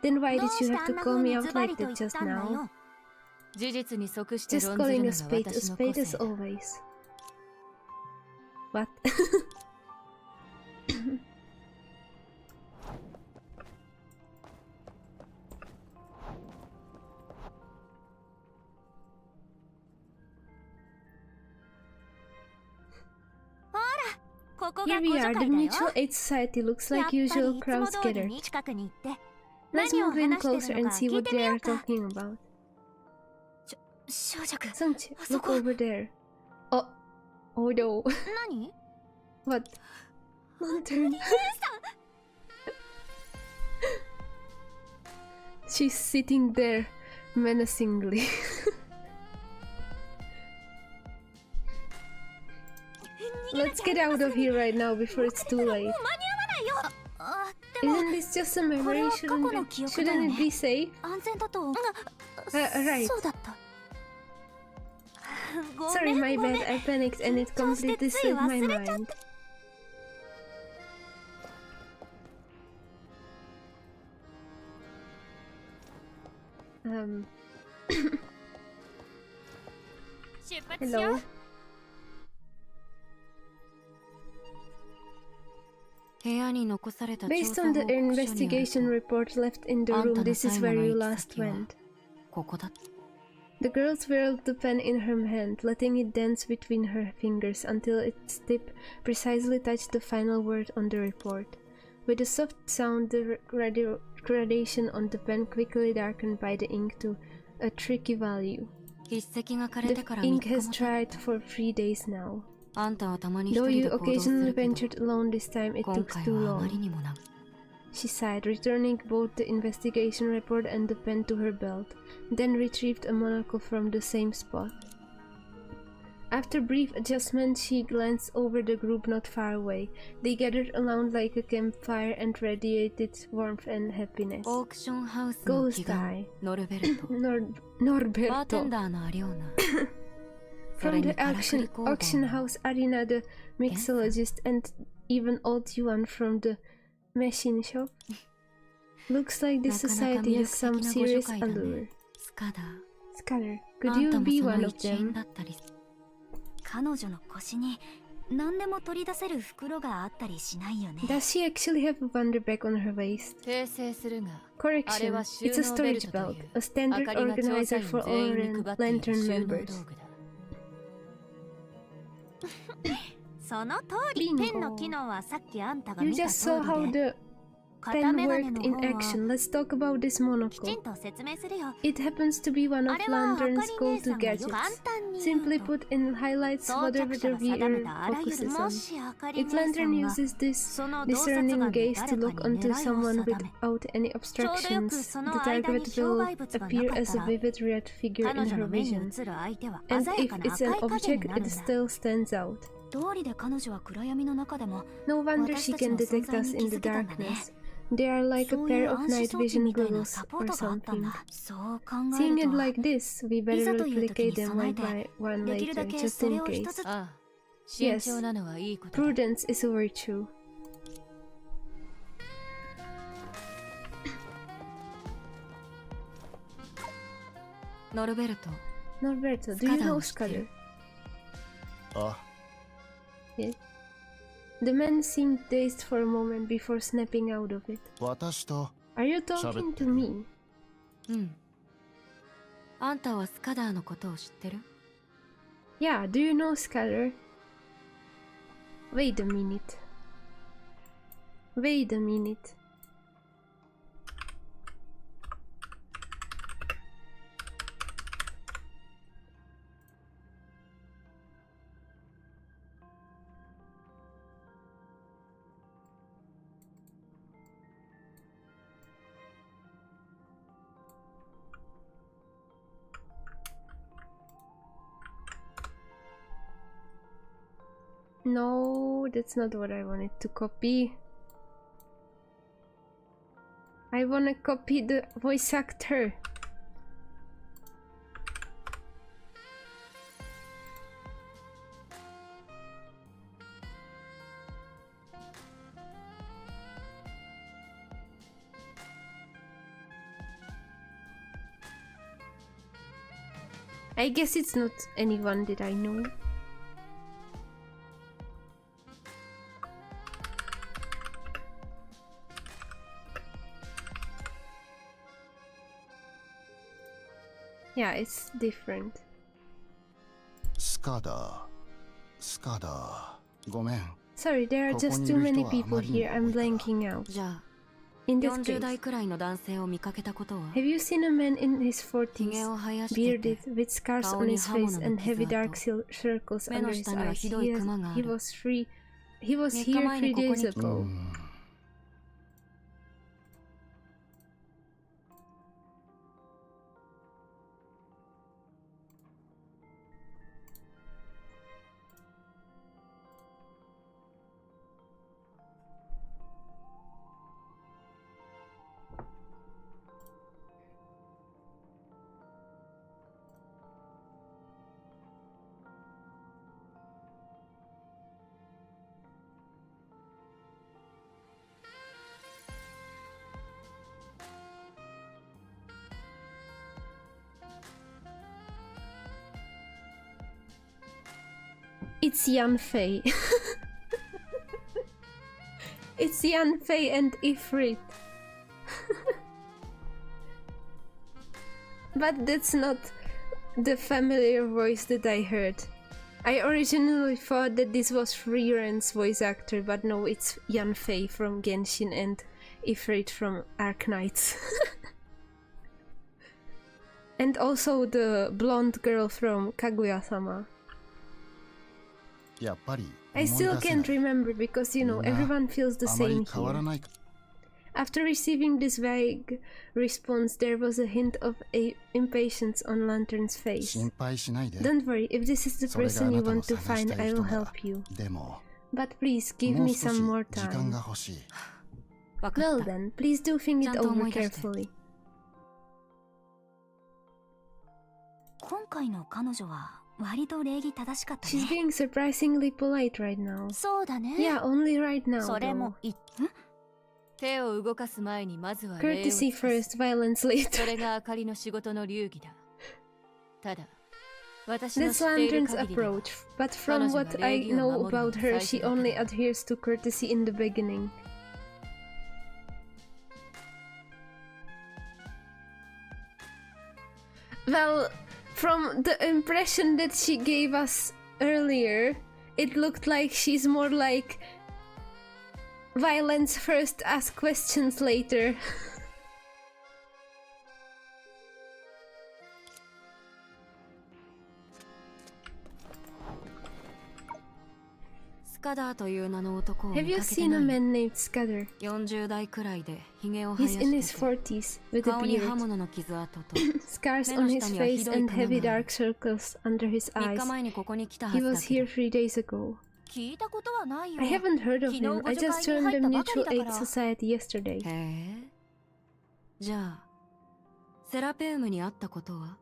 Then why did you have to call me out like that just now? Just calling a spade as always. What? Here we are, the Mutual Aid Society looks like usual crowds gathered. Let's move in closer and see what they are talking about. Songchi, look over there. Oh no. What? Lantern. She's sitting there menacingly. Let's get out of here right now before it's too late. Isn't this just a memory? Shouldn't it be safe? Right. Sorry, my bad. I panicked and it completely slipped my mind. Hello. Based on the investigation report left in the room, this is where you last went. The girl swirled the pen in her hand, letting it dance between her fingers until its tip precisely touched the final word on the report. With a soft sound, the gradation on the pen quickly darkened by the ink to a tricky value. The ink has dried for 3 days now. Though you occasionally ventured alone this time, it took too long. She sighed, returning both the investigation report and the pen to her belt, then retrieved a monocle from the same spot. After brief adjustment, she glanced over the group not far away. They gathered around like a campfire and radiated warmth and happiness. Ghost Eye. Norberto. From the auction house, Arina the mixologist, and even old Yuan from the machine shop. Looks like this society has some serious allure. Scholar, could you be one of them? 彼女の腰に何でも取り出せる袋があったりしないよね。 Does she actually have a wonder bag on her waist? Correction, it's a storage belt, a standard organizer for all lantern members. その通り、ペンの機能はさっきあんたが You 見た just saw 通 how りで the pen worked in action. Let's talk about this きち monocle. んと説明するよ。 It happens to be one of あれは Lantern's あかり姉さ go-to んがよ gadgets. 簡単に言う Simply と put, it highlights 装 whatever 着 the 者が定め viewer たあらゆる focuses も on. しあかり If 姉 Lantern さんが uses this その洞察 discerning 眼で gaze 誰 to か look に onto 狙いを someone 定め without any obstructions, その the 間に target 障 will 害物がな appear かっ as た a ら vivid red figure 彼 in 女 her の目に vision. 映る相手は And 鮮や if かな it's 赤 an い影に object, なる it んだ。 still stands out. 道理で彼女は暗闇の中でも No wonder 私 she たち can の存 detect 在 us に in 気 the づけたんだね。 darkness. They are like a そうい pair う of 暗視 night 装置 vision みたいな goggles サポ or ートがあったん something. だ。そう考 Seeing え it る like this, we い better ざという時 replicate に them 備え one て by one できる later, だけ just そ in れを一 case. つ Yes, prudence is a virtue. Norberto, do you know Scudder? Yes. The man seemed dazed for a moment before snapping out of it. Are you talking to me? あんたはスカダーのことを知ってる？ Yeah, do you know Scudder? Wait a minute. Wait a minute. No, that's not what I wanted to copy. I wanna copy the voice actor. I guess it's not anyone that I know. Yeah, it's different. スカダーごめん Sorry, there are just too many people here. I'm blanking out. じゃあ In this 40 代 case, くらいの男性を見かけたことは？ have you seen a man in his ひげ 40s, を生やしてて bearded, with scars 顔 on に his 刃物 face の and 傷 heavy 跡 dark circles 目の under his 下には eyes? ひどいクマがある。 He was 3日 here 前に 3 days ここに ago. 'It's Yanfei. It's Yanfei and Ifrit. But that's not the familiar voice that I heard. I originally thought that this was Friren's voice actor, but no, it's Yanfei from Genshin and Ifrit from Arknights. And also the blonde girl from Kaguya-sama. やっぱり I still can't remember because, you know, everyone feels the あまり same 変わら here. ないか After receiving this vague response, there was a hint of impatience on Lantern's face. 心配しないで。 Don't worry, if this is the それが person あ you なたの want to 探し find, た I い will 人なら。 help you. でも、 But please give もう me 少 some し more 時間 time. が欲しい。わか Well った。 then, please do think it ちゃんと over 思い出して。 carefully. 今回の彼女は割と礼儀正しかった She's ね。 being surprisingly polite right now. そうだね。 Yeah, only right now それ though. も手を動かす前にまずは礼を尽 Courtesy くす first, violence そ later. れがあかりの仕事の流儀だ。ただ、私の That's 知っている Lantern's 限りでは approach, but from what I know about her, she only adheres to courtesy in the beginning. Well, from the impression that she gave us earlier, it looked like she's more like violence first, ask questions later. スカダーという名の男を Have 見 you かけて seen a ない。 man named Scudder? 40代くらいでヒゲを生や He's in his してて 40s, with a 顔に刃 beard, 物の傷跡と scars on his face and heavy dark circles under his 3 eyes. 日前にここに来たは He ずだ was け here ど 3 days ago. 聞いたことはないよ。 I haven't heard of 昨日 him. ご I 助 just 会に joined 入 the ったばかり Mutual だ Aid から。 Society yesterday. へえ。じゃあセラペウムに会ったことは？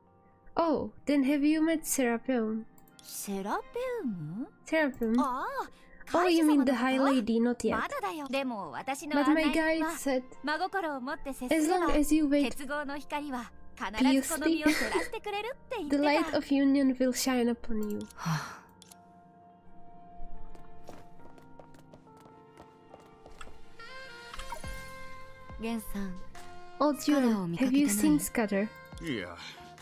Oh, then have you met Serapeum? セラペウム？ Serapeum? ああ。 Oh, you mean the High ま Lady? Not yet. だだよ。でも私の But 案 my 内人 guide は said, 真心を持って接 as すれ long ば as you wait, 結合の光は必ずこの身を照らしてくれるって言っ the て light た。 of union will shine upon you. はあ。ゲンさん、 Oh, Scudder Julian, を見か have け you てない？ seen Scudder? いや、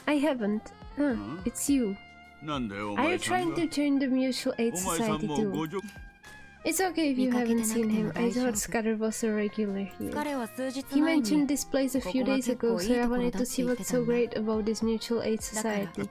I haven't. Huh, it's you. なんでお Are you 前さん trying が to join the Mutual Aid お前さん Society も too? ご助 It's okay if you 見かけて haven't なくて seen も him. I 大丈夫。 thought Scudder was a regular here. 彼は数日 He 前 mentioned に this place a few days ago, so I wanted to see what's so great about this Mutual Aid Society.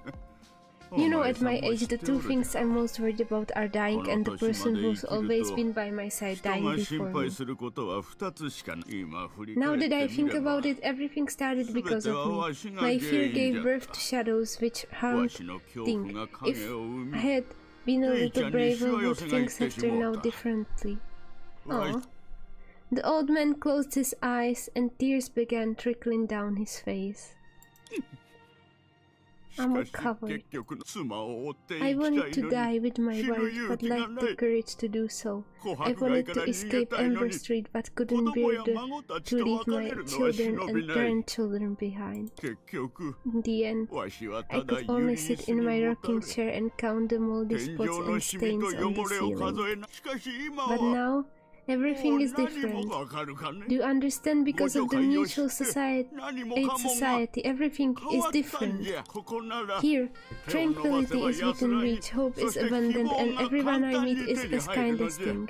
You know, at my age, the two things I'm most worried about are dying and the person who's always been by my side 人 dying が心 before 配 me. することは2つしかない。今振り Now 返っ that I てみ think れば about it, everything started because 全て of は me. わしが My 原 fear 因 gave じゃ birth っ to shadows which た。わ harmed しの恐怖 things. が If 影を生 I み had been a little Hey, braver, Johnny, would show things yourself have turned out like differently? わ Oh. The old man closed his eyes and tears began trickling down his face. し I'm かし recovered. 結局妻を追って生 I きた wanted い to の die に with my 死ぬ wife, 勇 but 気が lacked な the い courage to do so. 琥 I 珀街 wanted か to ら逃げ escape たいの Amber に Street, but 子 couldn't 供や bear 孫たち to と leave 別 my れるのは children 忍 and びない grandchildren behind. 結局 In the end, わしは I ただ could ユ only リに sit す in に my もた rocking れ chair and count the moldy 天井 spots の and シミ stains と on the 汚れを ceiling. 数えなしかし今 But は now, everything is もう different. 何もわかるかね Do you understand? Because of the ご助会を mutual して society, 何も aid かもが society, everything 変 is わったん different. じゃここなら Here, 手を伸ばせ tranquility ば is 安 within らぎ reach, hope そ is して希 abundant, 望 and が everyone I 簡単 meet に is 手に as 入る kind の as じゃ Sting.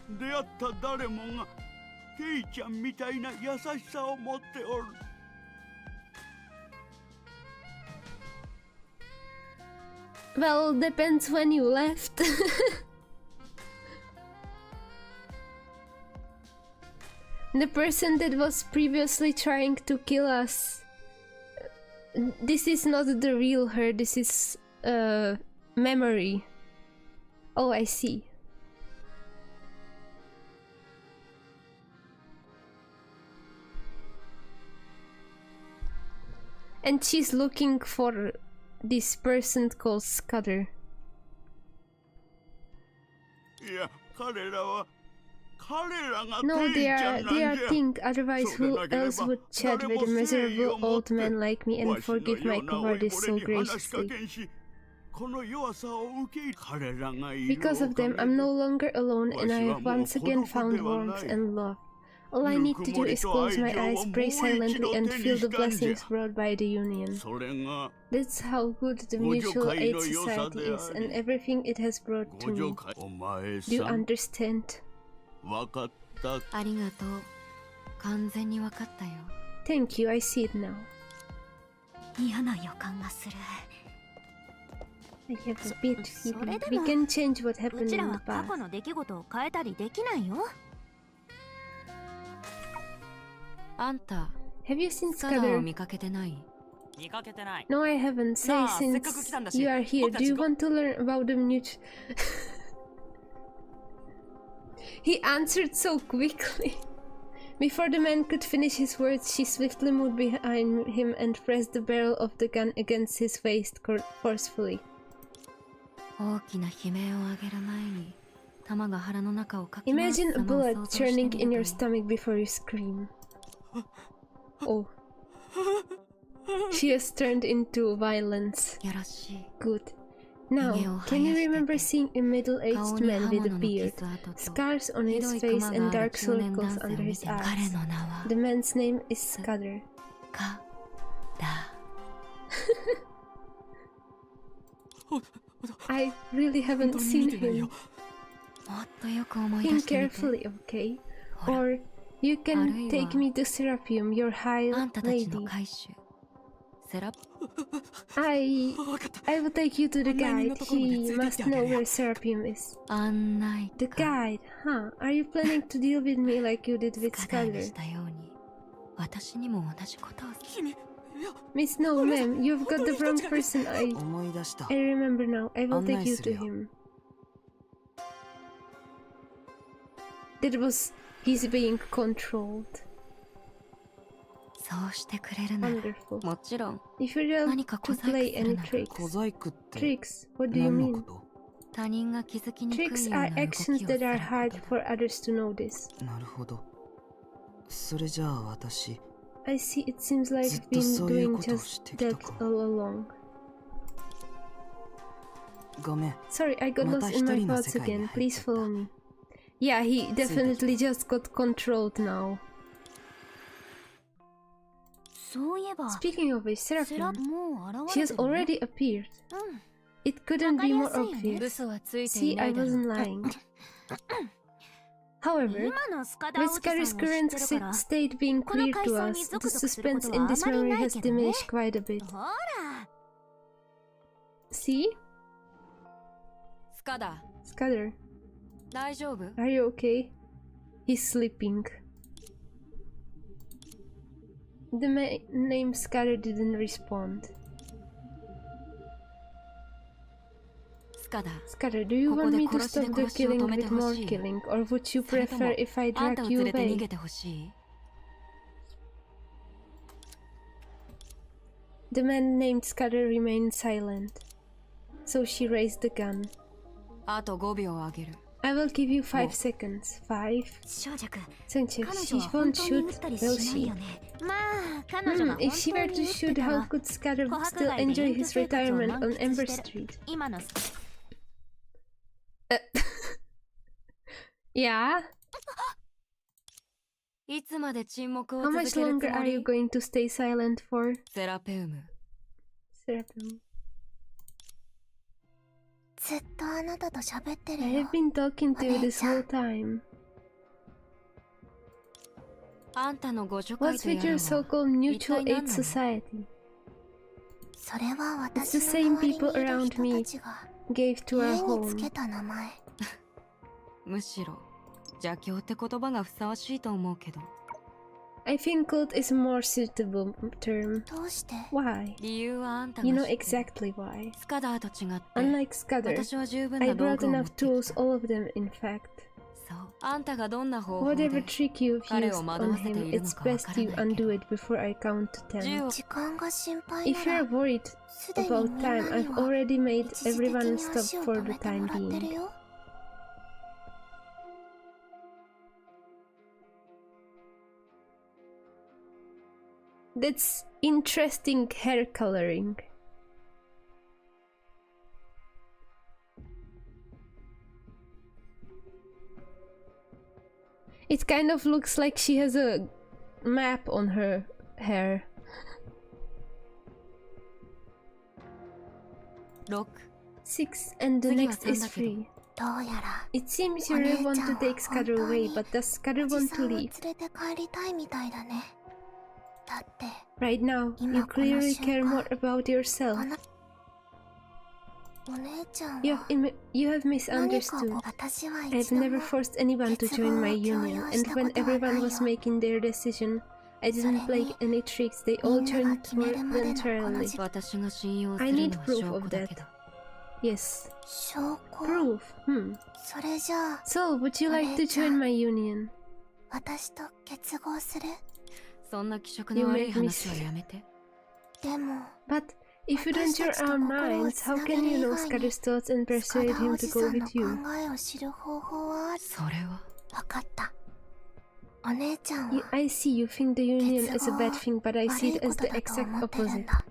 出会った誰もがケイちゃんみたいな優しさを持っておる Well, depends when you left. The person that was previously trying to kill us. This is not the real her, this is memory. Oh, I see. And she's looking for this person called Scudder. いや彼らは彼らが No, ケイ they ちゃ are んなん they じ are ゃ think, otherwise who else would chat with a miserable old man like me and わしの forgive よ my うな老い cowardice ぼ so れに話しか graciously. けんしこの弱さを受け入れ彼らがいる Because of them, おか I'm げで no longer alone and I have once again found わしはもう孤独ではない。 warmth and love. All I need to do is close my eyes, pray silently, and feel the blessings brought by the Union. それが That's how good the Mutual Aid Society is and everything it has brought ご to 助 me. 会お前 Do you さん understand? わかったありがとう。完全にわかったよ。 Thank you, I see it now. 嫌な予感がする。 I have a bit それ feeling で we も can change what う happened ち in ら the は過 past. 去の出来事を変えたりできないよ。あんた Have you seen スカダーを Scudder? 見かけてない？ 見かけてない。 No, I haven't. Say, Nah, since せっかく来たんだし、 you are here, 僕た do ち you ご want to learn about the new... He answered so quickly. Before the man could finish his words, she swiftly moved behind him and pressed the barrel of the gun against his face forcefully. 大きな悲鳴を上げる前に弾が腹の中をかき回す Imagine a 様を bullet 想像してみ churning る in と your いい。 stomach before you scream. Oh. She has turned into violence. よろしい。 Good. Now, can you remember seeing a middle-aged 顔に man 刃 with a 物の beard, 傷跡と scars on ひ his どい face クマ and がある dark 中年 circles 男性を under 見 his て彼 eyes? の名は The man's name is Scudder. かだ。 I really haven't 本当に seen 見てないよ。 him. もっとよく思い出 Think してみて。 carefully, okay? ほら、 Or you can あるいは take me to Serapium, your high あんたたちの lady. 回収。セラ I わかった。 will take you to the 案内人の guide. ところまで He 連れてっ must てあげ know るよ。 where Serapium is. 案内 The か。 guide, huh? Are you planning to deal with me like you did ス with カダーに Scudder? したように私にも同じことをする。君、いや、 Miss, no, ma'am, you've got the wrong person. 思い出した I remember now. I will take you to 案内するよ。 him. That was he's being controlled. そうしてくれるなら Wonderful. もちろん If you're able 何か to 小細工 play する any なら tricks. 小細工って Tricks? What do you 何の mean? こ他人が気づきにくいよう Tricks な are 動きを actions する that are こ hard とだ。 for others to notice. となるほどそれじゃあ私 I see, it seems like ずっ you've と been そういう doing ことを just してきた that か all along. ごめん Sorry, I got ま lost た in 一 my 人の thoughts 世界に again. 入っ Please ちゃった follow me. Yeah, he definitely just got controlled now. そういえば Speaking of which, セラ Seraphim, もう現 she れ has てるね already appeared. うん It couldn't be more わかりやすいよね。 obvious. 嘘はついて See, いな I いだろ wasn't う。 lying. However, 今のスカダ with おじさんを Scudder's 知って current るから state being この clear 階 to 層に us, ゾ the クゾクするこ suspense と in はあ this まり memory ない has けどね diminished quite a bit. ほら See? スカダ Scudder, ー大丈夫？ are you okay? He's sleeping. The name Scudder didn't respond. スカダー Scudder, do you ここ want で me to 殺しで stop the 殺しを killing 止めて with ほ more しい？ killing, or would you それとも prefer if I あんた drag を you 連れて逃 away? げてほしい？ The man named Scudder remained silent, so she raised the gun. あと5秒あげる。 I will give you 5 Oh. seconds. 5? 小弱 Sanche, 彼 she 女は本 won't 当に撃 shoot, ったり will しない she? よねまあ彼女が本 If she 当 were に to 撃って shoot, た how ら could Scudder 琥珀 still 街で enjoy 隠居 his 生活を retirement 満 on 喫 Amber してる Street? 今の Yeah? いつまで沈黙を How 続 much けるつ longer も are you り？ going to stay silent for? セラペウム。 Seraphim. ずっとあなたと喋って I るよ have been talking to you this whole time. あんたのご助会 What's とや with ら your は so-called mutual 一体何 aid なの？ society? それは It's the 私 same の周りにい people る around 人 me たちが gave to our 家につ home. けた名前むしろ邪教って言葉がふさわしいと思うけど。 I think cult is a more suitable term. どうして Why? 理由はあんたが You 知 know ってる。 exactly why. スカダーと違って、 Unlike Scudder, 私は十分 I な道 brought 具を持 enough ってき tools, た。 all of them in fact. そう。あんたがどんな方法で Whatever trick you've 彼 used を惑 on わせて him, いるの it's かわ best から you ないけ undo ど。 it before I count to 銃 10. を時間が心配 If な you're ら worried すでに about みんな time, に I've は already made 一時的 everyone に stop 足を for 止 the めて time もらってる being. よ That's interesting hair coloring. It kind of looks like she has a map on her hair. 6。 6 and the 次は next is 3だけど。 free. どうやら It seems you really want to take Scudder away, but does お Scudder じ want さ to んを連 leave? れて帰りたいみたいだねだって Right now, you clearly care more about yourself. あなお姉ちゃん You は have, you have 何か misunderstood. を私は I've 一度 never も forced anyone to join my union, and when everyone was making their decision, I didn't play any tricks, they all turned voluntarily. 私が信用す I る need のは proof 証 of 拠だ that. けだ。 Yes. 証拠 Proof. それじゃあ So, would you like to join my union? 私と結合する？そんな気色の悪い話はやめて。でも But if you don't share our minds, how can you know Scudder's thoughts and スカ persuade ダお him じ to さ go んの with you? 考えを知る方法はある。それはわかった。お姉ちゃんは I see you think the union is a bad thing, but I 悪 see い it こ as と the だと exact 思ってるん opposite. だ。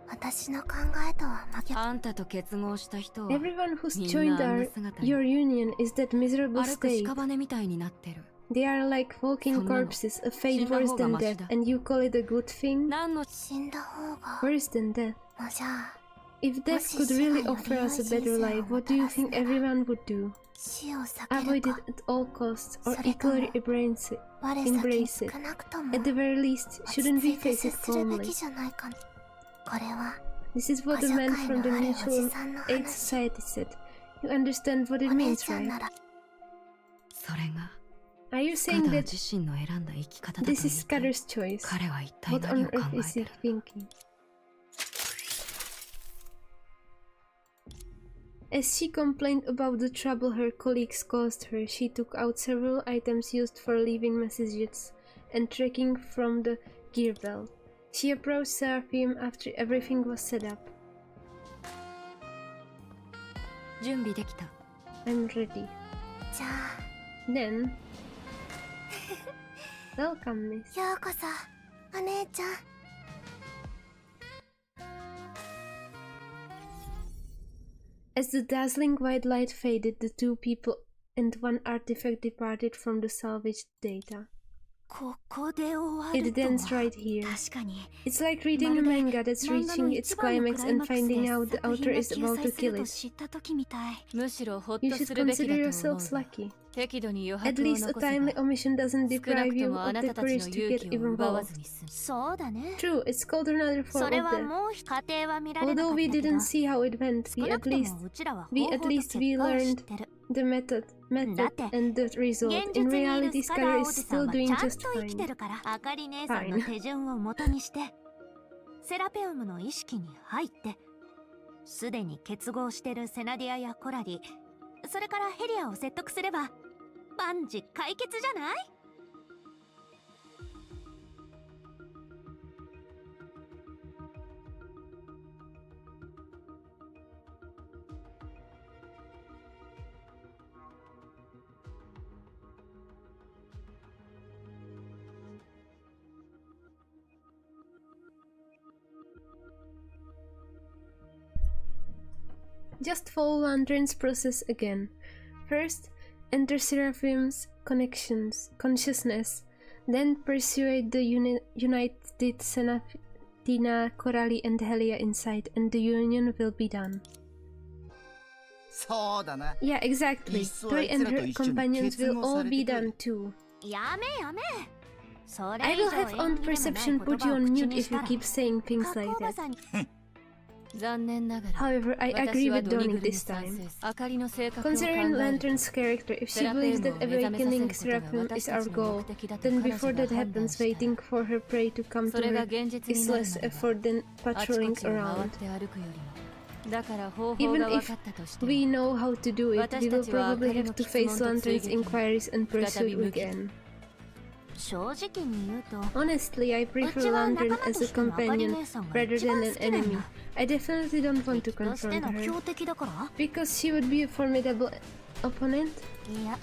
私の考えとは真逆。あんたと結合した人は Everyone who's みん joined なあんな our 姿に your union is that miserable 歩く state. 屍みたいになってる。 They are like walking そんなの corpses, a fate 死んだ worse 方が than マシ death, だ。 and you call it a good thing? 何の死んだ方が Worse than death. もうじゃあ If death could really offer us a better life, what do you think everyone would do? 死を避け Avoid る it か at all costs, or それとも equally embrace it? 我先に Embrace it. 少なくとも At the very least, 落ち shouldn't 着 we いて face 接 it するべ calmly? きじゃないか。これは This is 小 what the 社 man 会 from the のあるおじ Mutual さんの Aid 話。 Society said. You understand what お it 姉 means, ちゃん right? ならそれが Are you スカ saying ダー that 自身の選んだ生き方だと this 言 is いたい。 Scudder's choice? 彼は一体 What 何 on を考 earth is え he てる？ thinking? As she complained about the trouble her colleagues caused her, she took out several items used for leaving messages and tracking from the gear bell. She approached Seraphim after everything was set up. 準備できた。 I'm ready. じゃあ Then, welcome, miss. ようこそお姉ちゃん。As the dazzling white light faded, the two people and one artifact departed from the salvaged data. ここで終わ It ると ends right here. 確かに It's like reading a manga that's reaching its climax and finding out the author is about to kill it. 知った時みたい。むしろほっ You と should するべき consider だと思 yourselves うが。 lucky. 適度に余 At 白を least a 残せ timely ば omission doesn't 少な deprive くと you もあ of な the たたち courage の to 勇 get 気を奪わ involved. ずに済む。そうだね。 True, it's called another そ form れ of は death. もう家庭は見られなか Although った we けど didn't see how it went, 少 we な at くとも least うちらは we 方 at 法と least 結 we 果を知っ learned てる。 the method だって and the result. 現 In 実にい reality, るスカダ Scudder お is じさ still んは doing ちゃん just と生きて fine. るから、あかり姉さんの手順を元にしてセラペウムの意識に入ってすでに結合してるセナディアやコラリ、それからヘリアを説得すれば万事解決じゃない？Just follow Lantern's process again. First, enter Seraphim's consciousness, then persuade the united Senatina, Coralie, and Helia inside, and the union will be done. そうだな。 Yeah, exactly. いっそ Tori あいつ and らと her 一緒に companions 結 will 合さ all れ be てく done る。 too. やめやめ。それ I 以 will 上 have 縁 on 起でもない perception 言 put 葉 you を on 口 mute に if した you ら keep saying things 加 like 工場 that. さんに残念ながら However, I 私 agree は with ドニ Donnie グルに this 賛 time. 成す。明かりの性格を考え Considering る Lantern's character, if セ she ラペウ believes ムを that 目覚めさせ awakening ることが Seraphim 私 is た our ちの goal, 目的だと then 彼 before 女が that 判断 happens, したら waiting for her prey to come そ to れが her 現実に is なる less ならば effort than あちこ patrolling ちを回 around. って歩くよりもだから方法 Even が分 if かったとして we も know how to do it, we will 私たちは probably 彼 have の to 質問 face と追 Lantern's 撃に inquiries and 再び pursue 向き again. 正直に言うと Honestly, I う prefer ちは Lantern 仲間 as と a してのあかり companion 姉さんが rather 一 than 番 an 好きなん enemy. だ。 I definitely don't want to 敵として confront の her 強敵だから？ because she would be a formidable opponent. いや、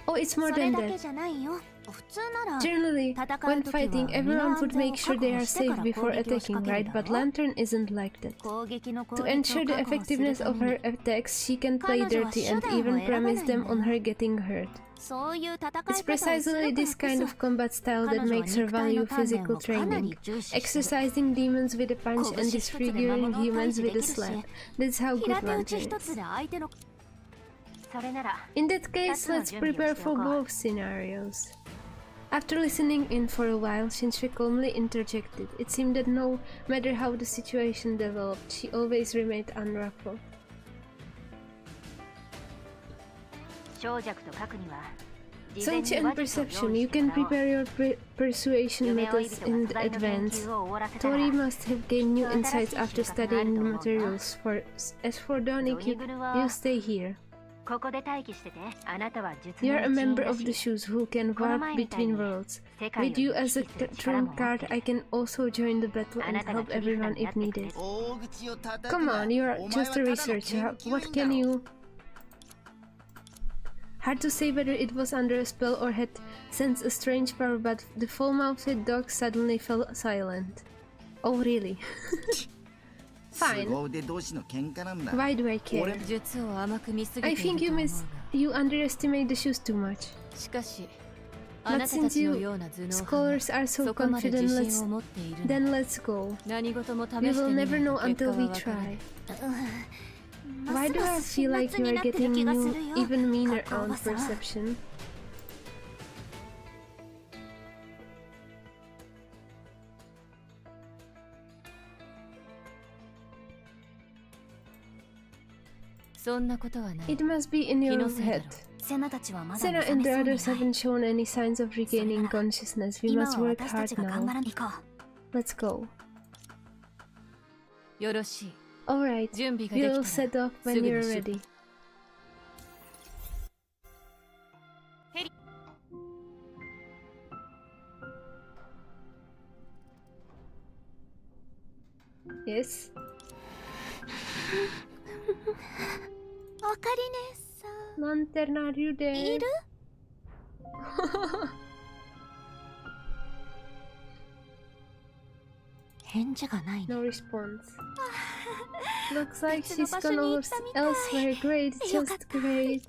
Oh, it's そ more れ than だけ that. じゃないよ。普通なら Generally, 戦う when 時は fighting, 身の everyone 安 would 全を make sure 確 they 保 are してか safe ら before 攻撃を仕 attacking, 掛け right? るだ But ろ。 Lantern isn't like that. 攻撃の To 効率を ensure the 確保する effectiveness た of め her に attacks, she can play 彼女は dirty 手 and 段を even 選ばない promise ん them だ on よ。 her getting hurt. そういう戦い It's 方をする precisely から this こ kind そ of combat style 彼 that 女は makes her 肉体 value の鍛錬 physical をかな training. り重視してる。 Exercising demons with a punch and 拳一つで魔 disfiguring 物を退 humans 治 with で a きるし、 slap. That's how good 平手打ち Lantern 一 is. つで相手のそれなら In that case, 二つの let's 準備を prepare して for おこう。 both scenarios. After listening in for a while, Shinji calmly interjected. It seemed that no matter how the situation developed, she always remained unruffled. 小弱と書くには Sonchi and perception. You can prepare your persuasion methods in advance. Tori must have gained new insights after studying the materials. As for Donick, you stay here. You're a member of the shoes who can warp between worlds. With you as a trump card, I can also join the battle and help everyone if needed. Come on, you're just a researcher. What can you... Hard to say whether it was under a spell or had sensed a strange power, but the full-mouthed dog suddenly fell silent. Oh, really? Fine. Why do I care? I think you underestimate the shoes too much. But since you scholars are so confident, let's go. We will never know until we try. Why do I feel like you are getting even meaner on perception? It must be in your head. Sena and the others haven't shown any signs of regaining consciousness. We must work hard now. Let's go. Alright, we'll set off when you're ready. Yes? Lantern, are you there? No response. Looks like she's gone elsewhere. Great, just great.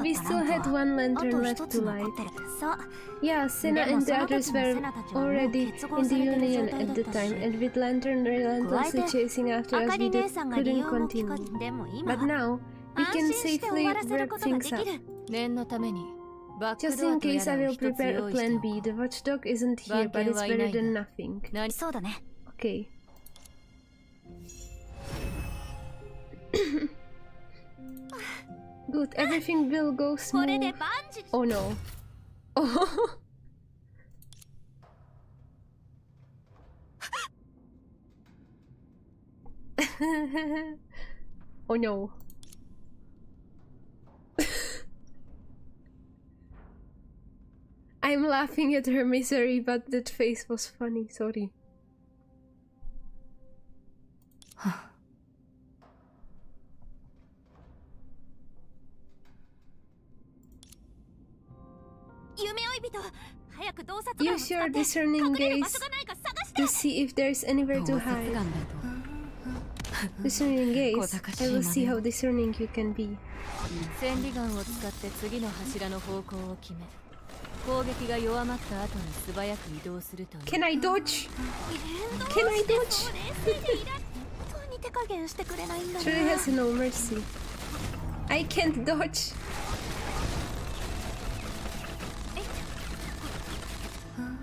We still had one lantern left to light. Yeah, Sena and the others were already in the Union at the time, and with Lantern relentlessly chasing after us, we couldn't continue. But now, we can safely wrap things up. Just in case, I will prepare a plan B. The watchdog isn't here, but it's better than nothing. Okay. Good, everything will go smooth. Oh no. Oh. Oh no. I'm laughing at her misery, but that face was funny, sorry. Use your discerning gaze to see if there's anywhere to hide. Discerning gaze? I will see how discerning you can be. Can I dodge? Can I dodge? Truly has no mercy. I can't dodge.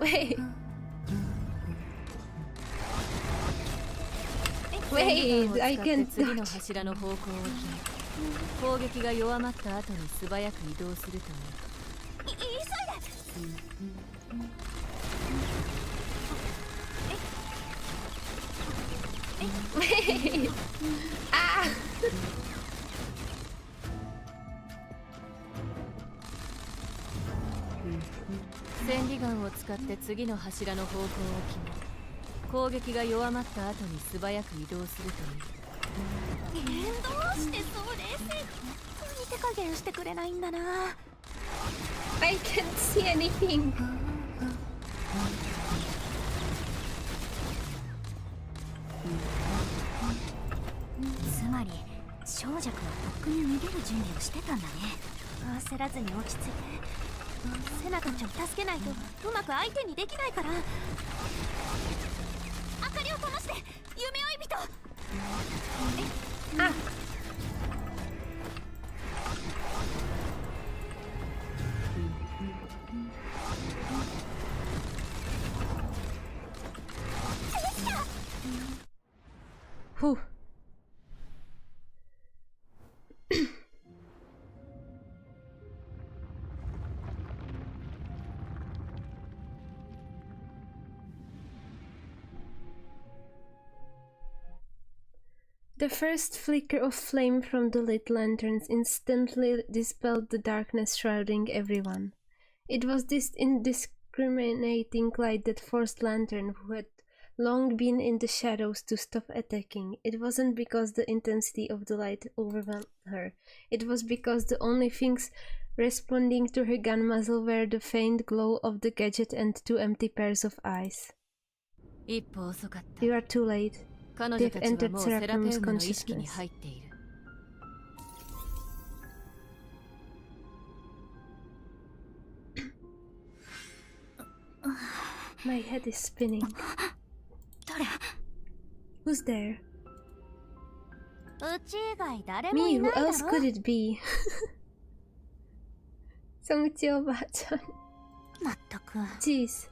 Wait. Wait, I can't dodge. Wait. Ah. I can't see anything. Ah. Whew. The first flicker of flame from the lit lanterns instantly dispelled the darkness shrouding everyone. It was this indiscriminating light that forced Lantern, who had long been in the shadows, to stop attacking. It wasn't because the intensity of the light overwhelmed her. It was because the only things responding to her gun muzzle were the faint glow of the gadget and two empty pairs of eyes. You are too late. They've entered Seraphim's consciousness. My head is spinning. Who's there? Me, who else could it be? Songchi Oba-chan. Jeez.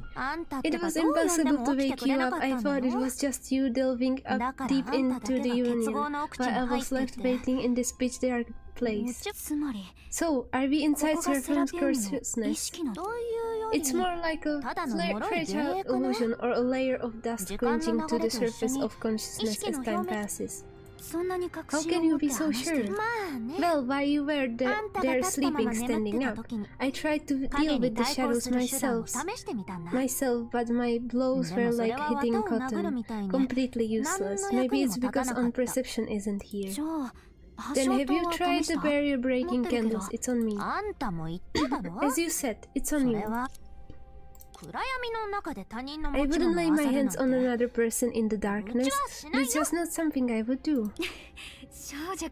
It was impossible to wake you up. I thought it was just you delving up deep into the union, while I was left waiting in this pitch dark place. So, are we inside Seraphim's consciousness? It's more like a fragile illusion or a layer of dust clinging to the surface of consciousness as time passes. How can you be so sure? Well, while you were there sleeping, standing up, I tried to deal with the shadows myself, but my blows were like hitting cotton, completely useless. Maybe it's because on perception isn't here. Then have you tried the barrier breaking candles? It's on me. As you said, it's on you. I wouldn't lay my hands on another person in the darkness. It's just not something I would do.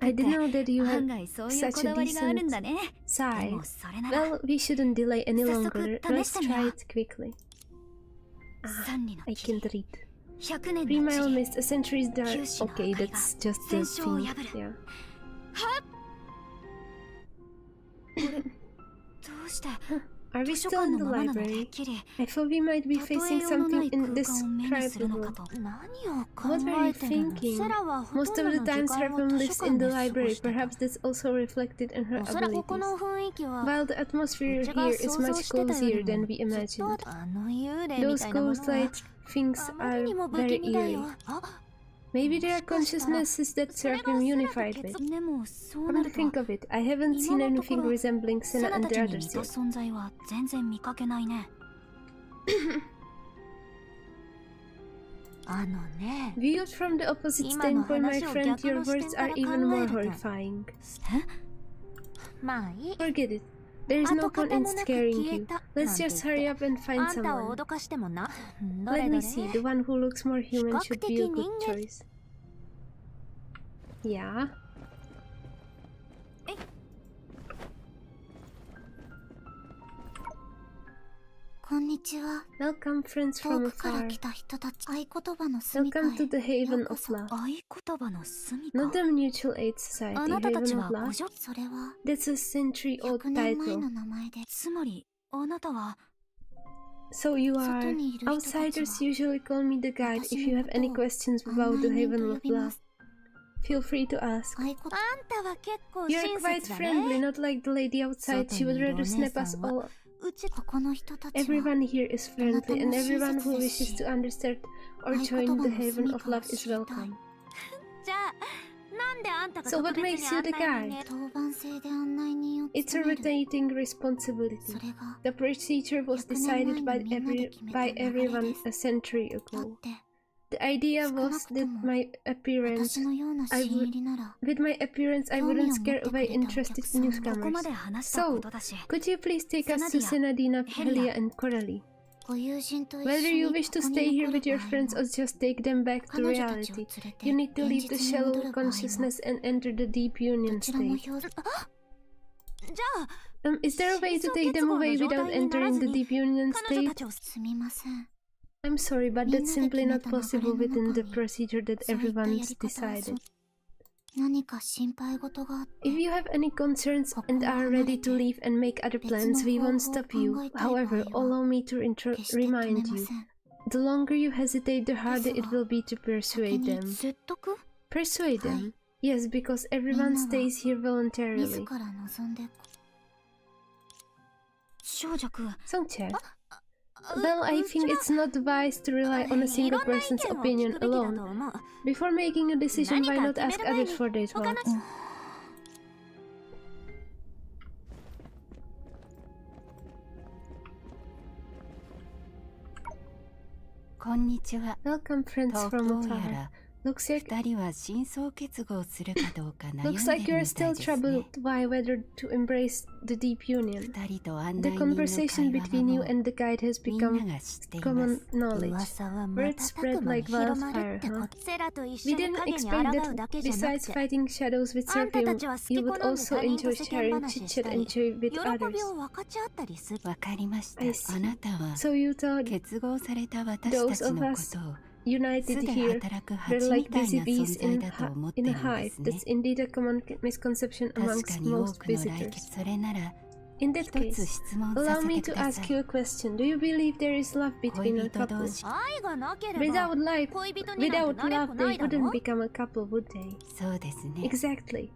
I didn't know that you had such a decent side. Well, we shouldn't delay any longer. Let's try it quickly. I can't read. 3 mile mist, a century's dark. Okay, that's just the thing. Yeah. Are we still in the library? I thought we might be facing something indescribable. What were you thinking? Most of the time Seraphim lives in the library. Perhaps that's also reflected in her abilities. While the atmosphere here is much cozier than we imagined. Those ghost-like things are very eerie. Maybe there are consciousnesses that Seraphim unified with. Come to think of it, I haven't seen anything resembling Sena and the others yet. Viewed from the opposite standpoint, my friend, your words are even more horrifying. Forget it. There is no point in scaring you. Let's just hurry up and find someone. Let me see, the one who looks more human should be a good choice. Yeah. Welcome, friends from afar. Welcome to the Haven of Love. Not the Mutual Aid Society, Haven of Love. That's a century-old title. So you are... Outsiders usually call me the guide. If you have any questions about the Haven of Love, feel free to ask. You're quite friendly, not like the lady outside. She would rather snap us all up. Everyone here is friendly, and everyone who wishes to understand or join the Haven of Love is welcome. So what makes you the guide? It's a rotating responsibility. The procedure was decided by everyone a century ago. The idea was that with my appearance, I wouldn't scare away interested newcomers. So, could you please take us to Senadina, Helia, and Coralie? Whether you wish to stay here with your friends or just take them back to reality, you need to leave the shallow consciousness and enter the deep union state. Is there a way to take them away without entering the deep union state? I'm sorry, but that's simply not possible within the procedure that everyone's decided. If you have any concerns and are ready to leave and make other plans, we won't stop you. However, allow me to remind you, the longer you hesitate, the harder it will be to persuade them. Persuade them? Yes, because everyone stays here voluntarily. Songche, Well, I think it's not wise to rely on a single person's opinion alone. Before making a decision, why not ask others for their thoughts? Welcome, friends from afar. Looks like you're still troubled by whether to embrace the deep union. The conversation between you and the guide has become common knowledge. Words spread like wildfire, huh? We didn't expect that besides fighting shadows with Seraphim, you would also enjoy sharing chit-chat and joy with others. I see. So you thought those of us united here were like busy bees in a hive. That's indeed a common misconception amongst most visitors. In that case, allow me to ask you a question. Do you believe there is love between a couple? Without love, they wouldn't become a couple, would they? Exactly.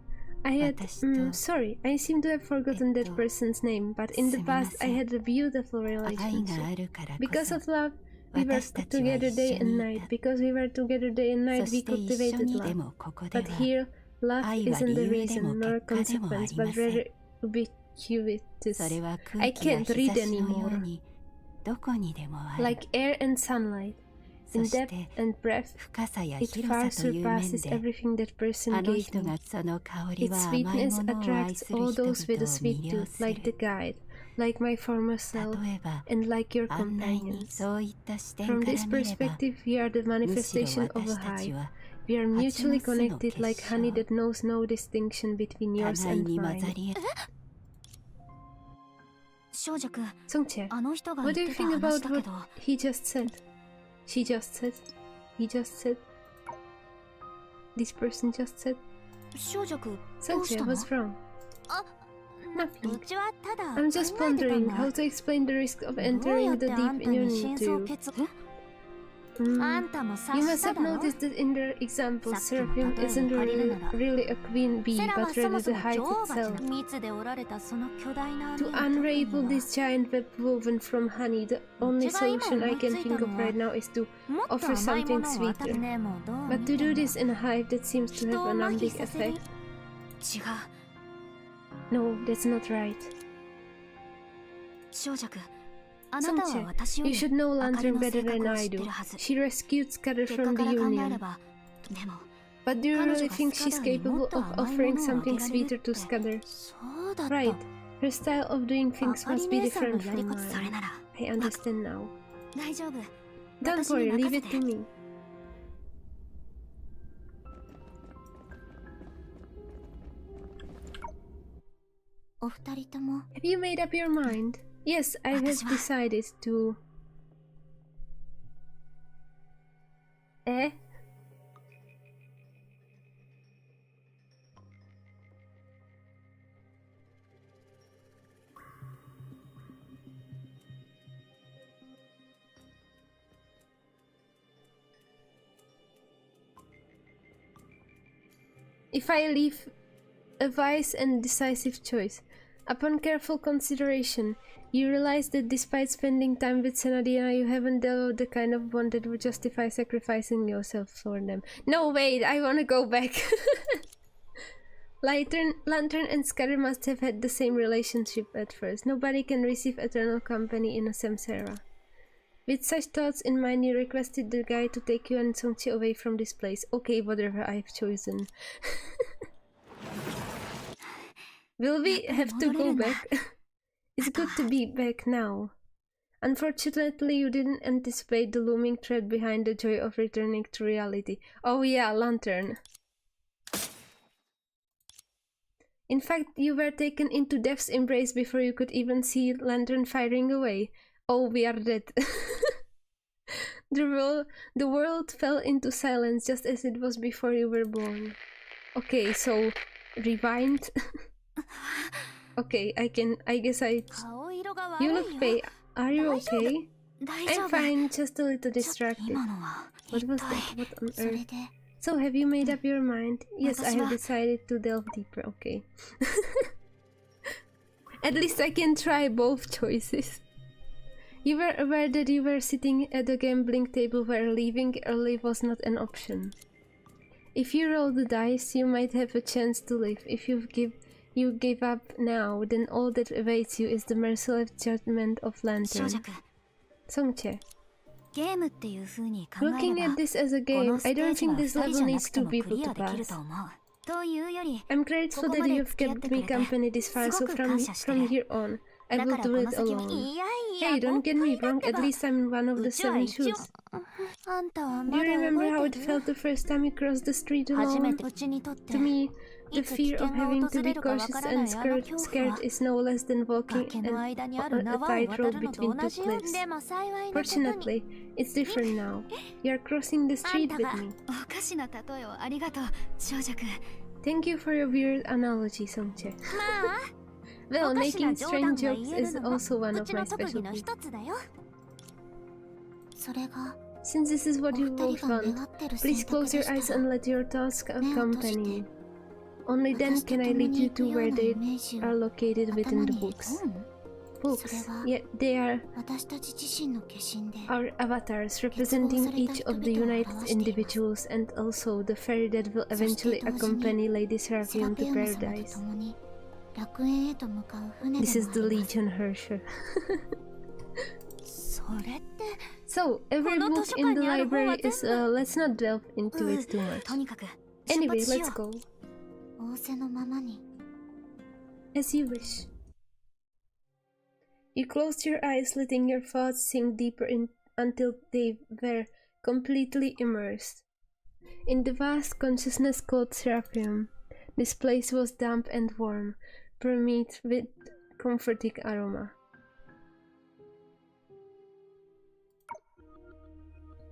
Sorry, I seem to have forgotten that person's name, but in the past I had a beautiful relationship. Because of love, we were together day and night. Because we were together day and night, we cultivated love. But here, love isn't the reason nor a consequence, but rather ubiquitous. I can't read anymore. Like air and sunlight, in depth and breadth, it far surpasses everything that person gave me. Its sweetness attracts all those with a sweet tooth, like the guide, like my former self, and like your companions. From this perspective, we are the manifestation of a hive. We are mutually connected like honey that knows no distinction between yours and mine. Songche, what do you think about what he just said? She just said? He just said? This person just said? Songche, what's wrong? Nothing. I'm just pondering how to explain the risk of entering the deep union to you. You must have noticed that in the example, Seraphim isn't really a queen bee, but rather the hive itself. To unravel this giant web woven from honey, the only solution I can think of right now is to offer something sweeter. But to do this in a hive, that seems to have a numbing effect. No, that's not right. Songche, you should know Lantern better than I do. She rescued Scudder from the Union. But do you really think she's capable of offering something sweeter to Scudder? Right. Her style of doing things must be different from mine. I understand now. Don't worry, leave it to me. Have you made up your mind? Yes, I have decided to... If I leave a wise and decisive choice, upon careful consideration, you realize that despite spending time with Senadina, you haven't developed the kind of bond that would justify sacrificing yourself for them. No, wait, I wanna go back. Lantern and Scudder must have had the same relationship at first. Nobody can receive eternal company in a samsara. With such thoughts in mind, you requested the guy to take you and Songche away from this place. Okay, whatever I've chosen. Will we have to go back? It's good to be back now. Unfortunately, you didn't anticipate the looming threat behind the joy of returning to reality. Oh yeah, Lantern. In fact, you were taken into Death's embrace before you could even see Lantern firing away. Oh, we are dead. The world fell into silence just as it was before you were born. Okay, so rewind. Okay, I guess I... You look pale. Are you okay? I'm fine, just a little distracted. What was that? What on earth? So, have you made up your mind? Yes, I have decided to delve deeper. Okay. At least I can try both choices. You were aware that you were sitting at a gambling table where leaving early was not an option. If you roll the dice, you might have a chance to live. If you give up now, then all that awaits you is the merciless judgment of Lantern. Songche. Looking at this as a game, I don't think this level needs two people to pass. I'm grateful that you have kept me company this far, so from here on, I will do it alone. Hey, don't get me wrong, at least I'm in one of the 7 shoes. Do you remember how it felt the first time you crossed the street alone? To me, the fear of having to be cautious and scared is no less than walking on a tightrope between two cliffs. Fortunately, it's different now. You're crossing the street with me. Thank you for your weird analogy, Songche. Well, making strange jokes is also one of my specialties. Since this is what you both want, please close your eyes and let your thoughts accompany you. Only then can I lead you to where they are located within the books. Books, yet they are our avatars representing each of the united individuals and also the fairy that will eventually accompany Lady Seraphim to paradise. This is the Legion Hersher. So, every book in the library is, let's not delve into it too much. Anyway, let's go. As you wish. You closed your eyes, letting your thoughts sink deeper in until they were completely immersed. In the vast consciousness called Seraphim, this place was damp and warm, permeated with comforting aroma.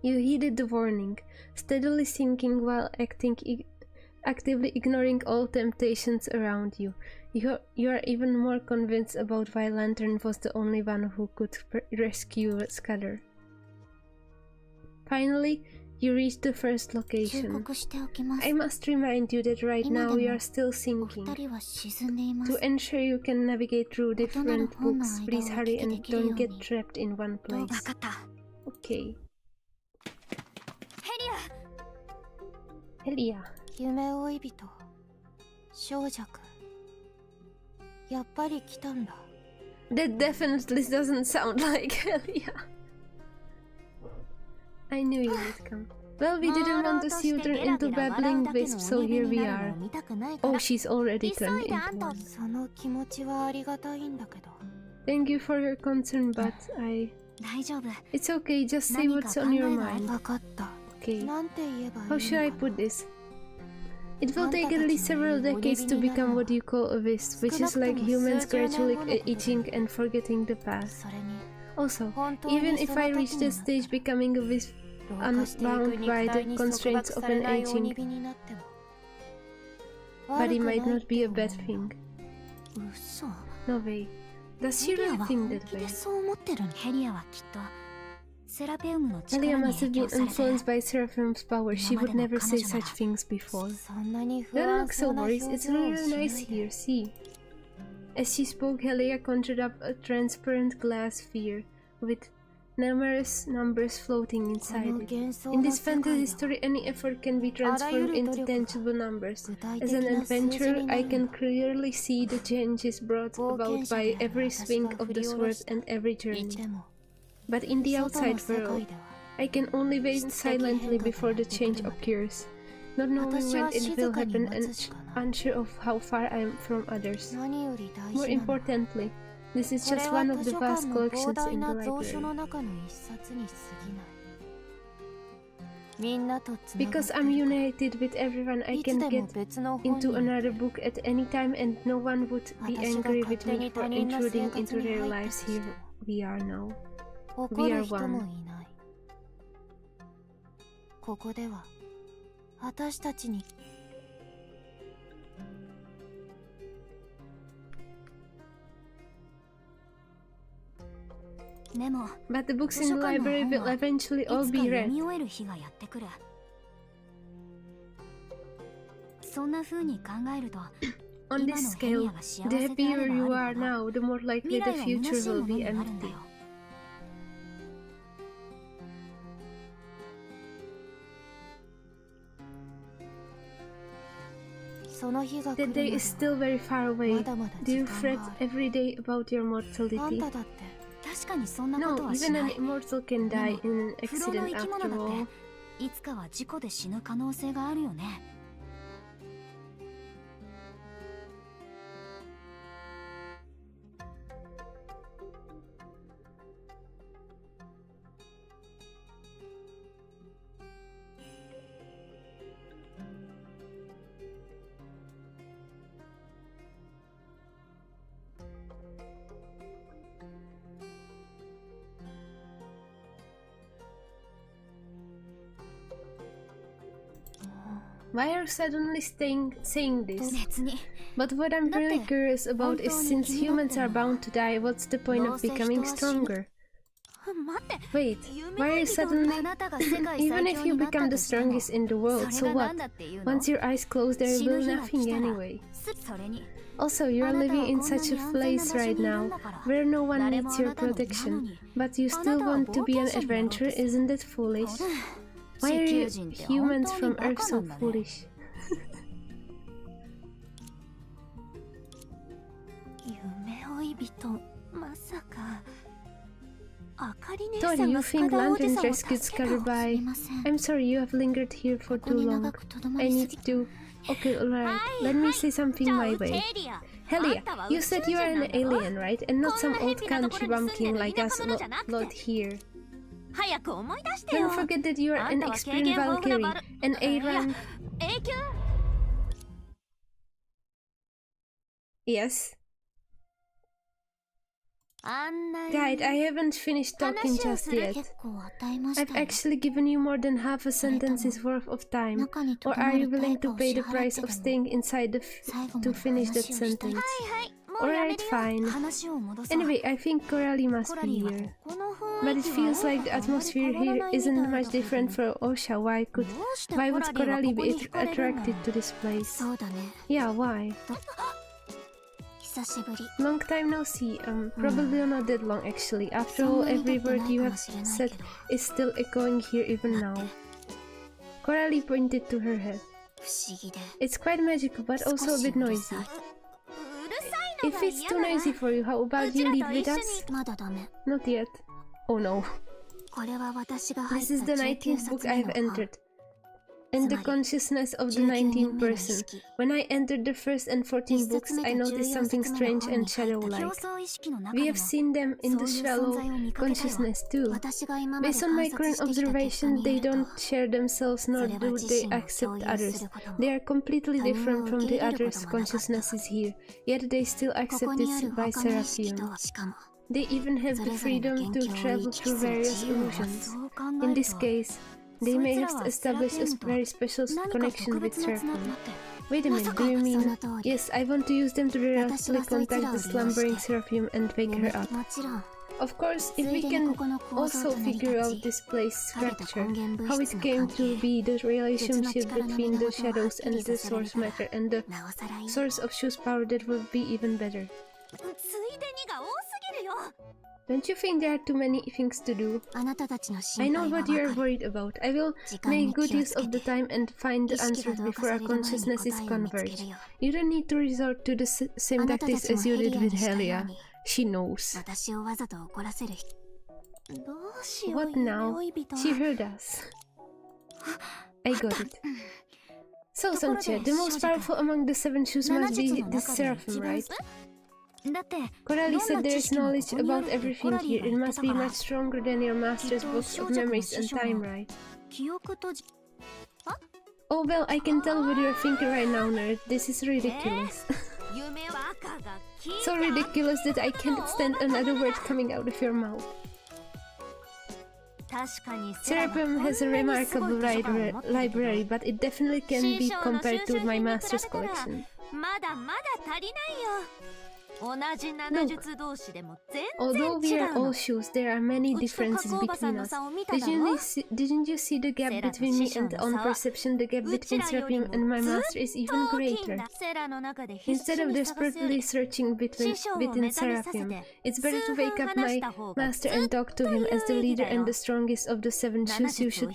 You heeded the warning, steadily sinking while actively ignoring all temptations around you. You are even more convinced about why Lantern was the only one who could rescue Scudder. Finally, you reached the first location. I must remind you that right now you are still sinking. To ensure you can navigate through different books, please hurry and don't get trapped in one place. Okay. Helia. That definitely doesn't sound like Helia. I knew you would come. Well, we didn't want to see you turn into babbling wisp, so here we are. Oh, she's already turned into one. Thank you for your concern, but It's okay, just say what's on your mind. Okay. How should I put this? It will take at least several decades to become what you call a wisp, which is like humans gradually aging and forgetting the past. Also, even if I reach this stage becoming a wisp, unbound by the constraints of an aging body might not be a bad thing. No way. Does she really think that way? Helia must have been influenced by Seraphim's power. She would never say such things before. Don't look so worried, it's really nice here, see. As she spoke, Helia conjured up a transparent glass sphere with numerous numbers floating inside it. In this fantasy story, any effort can be transformed into tangible numbers. As an adventurer, I can clearly see the changes brought about by every swing of the sword and every journey. But in the outside world, I can only wait silently before the change occurs, not knowing when it will happen and unsure of how far I am from others. More importantly, this is just one of the vast collections in the library. Because I'm united with everyone, I can get into another book at any time and no one would be angry with me for intruding into their lives. Here we are now. We are one. But the books in the library will eventually all be read. On this scale, the happier you are now, the more likely the future will be empty. That day is still very far away. Do you fret every day about your mortality? No, even an immortal can die in an accident after all. いつかは事故で死ぬ可能性があるよね。Why are you suddenly saying this? But what I'm really curious about is, since humans are bound to die, what's the point of becoming stronger? Wait, why are you suddenly... Even if you become the strongest in the world, so what? Once your eyes close, there will be nothing anyway. Also, you're living in such a place right now, where no one needs your protection. But you still want to be an adventurer, isn't that foolish? Why are you humans from Earth so foolish? Tori, you think lanterns rescued Scarabai? I'm sorry, you have lingered here for too long. I need to... Okay, alright, let me say something my way. Helia, you said you are an alien, right? And not some old country bumpkin like us lot here. Don't forget that you are an experienced Valkyrie, an A-rank... Yes? Guide, I haven't finished talking just yet. I've actually given you more than half a sentence's worth of time. Or are you willing to pay the price of staying inside to finish that sentence? Alright, fine. Anyway, I think Coralie must be here. But it feels like the atmosphere here isn't much different from Osha. Why would Coralie be attracted to this place? Yeah, why? Long time no see, probably not that long actually. After all, every word you have said is still echoing here even now. Coralie pointed to her head. It's quite magical, but also a bit noisy. If it's too noisy for you, how about you leave with us? Not yet. Oh no. This is the 19th book I've entered. And the consciousness of the 19th person. When I entered the first and 14th books, I noticed something strange and shadow-like. We have seen them in the shallow consciousness too. Based on my current observation, they don't share themselves nor do they accept others. They are completely different from the others' consciousnesses here, yet they still accept it by seraphim. They even have the freedom to travel through various illusions. In this case, they may have established a very special connection with Seraphim. Wait a minute, do you mean... Yes, I want to use them to directly contact the slumbering Seraphim and wake her up. Of course, if we can also figure out this place's structure, how it came to be, the relationship between the shadows and the source matter and the source of Shu's power, that would be even better. Don't you think there are too many things to do? I know what you are worried about. I will make good use of the time and find the answers before our consciousnesses converge. You don't need to resort to the same tactics as you did with Helia. She knows. What now? She heard us. I got it. So, Sanche, the most powerful among the 7 Shus must be the Seraphim, right? Coralie said there is knowledge about everything here. It must be much stronger than your master's books of memories and time, right? Oh well, I can tell what you're thinking right now, nerd. This is ridiculous. So ridiculous that I can't stand another word coming out of your mouth. Seraphim has a remarkable library, but it definitely can be compared to my master's collection. Look, although we are all Shus, there are many differences between us. Didn't you see the gap between me and on perception? The gap between Seraphim and my master is even greater. Instead of desperately searching within Seraphim, it's better to wake up my master and talk to him. As the leader and the strongest of the 7 Shus, you should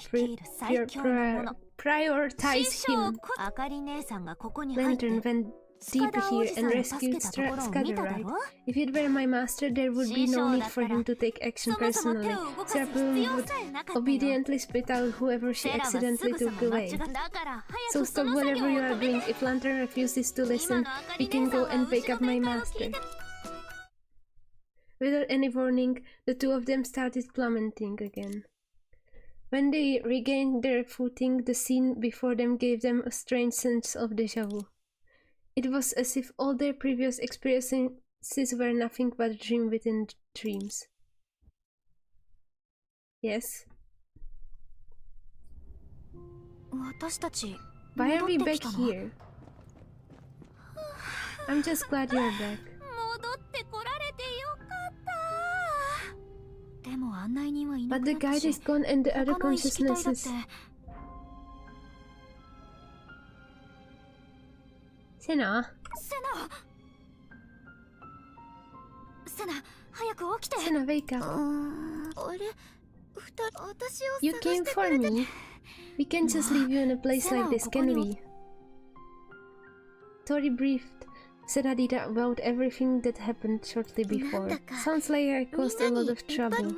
prioritize him. あかり姉さんがここに入って Lantern went deep here and rescued Scudder, right? If it were my master, there would be no need for him to take action personally. Seraphim would obediently spit out whoever she accidentally took away. So stop whatever you are doing. If Lantern refuses to listen, we can go and wake up my master. Without any warning, the two of them started plummeting again. When they regained their footing, the scene before them gave them a strange sense of déjà vu. It was as if all their previous experiences were nothing but a dream within dreams. Yes? Why are we back here? I'm just glad you're back. But the guide is gone and the other consciousnesses... Sena? Sena, wake up. You came for me. We can't just leave you in a place like this, can we? Tori breathed, said Adida about everything that happened shortly before. Sounds like I caused a lot of trouble.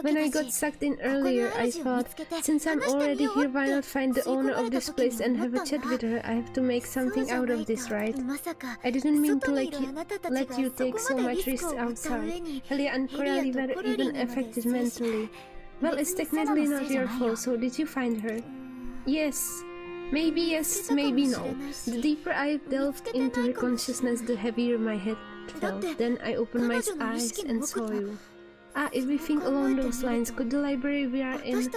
When I got sucked in earlier, I thought, since I'm already here, why not find the owner of this place and have a chat with her? I have to make something out of this, right? I didn't mean to let you take so much risk outside. Helia and Coralie were even affected mentally. Well, it's technically not your fault, so did you find her? Yes. Maybe yes, maybe no. The deeper I delved into her consciousness, the heavier my head felt. Then I opened my eyes and saw you. If we think along those lines, could the library we are in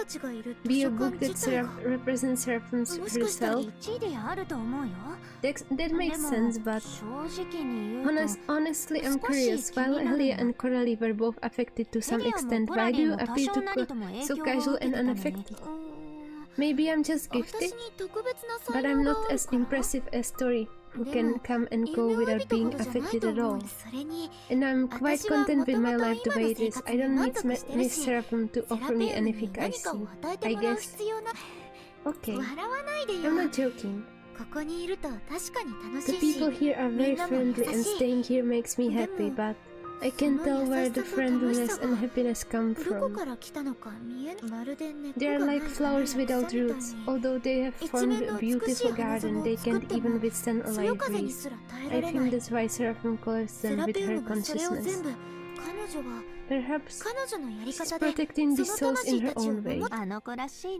be a book that represents Seraphim herself? That makes sense, but honestly, I'm curious. While Helia and Coralie were both affected to some extent, why do you appear so casual and unaffected? Maybe I'm just gifted, but I'm not as impressive as Tori, who can come and go without being affected at all. And I'm quite content with my life the way it is. I don't need Miss Seraphim to offer me anything I see, I guess. Okay, I'm not joking. The people here are very friendly and staying here makes me happy, but I can't tell where the friendliness and happiness come from. They are like flowers without roots. Although they have formed a beautiful garden, they can't even withstand a light breeze. I think that's why Seraphim colors them with her consciousness. Perhaps she's protecting these souls in her own way.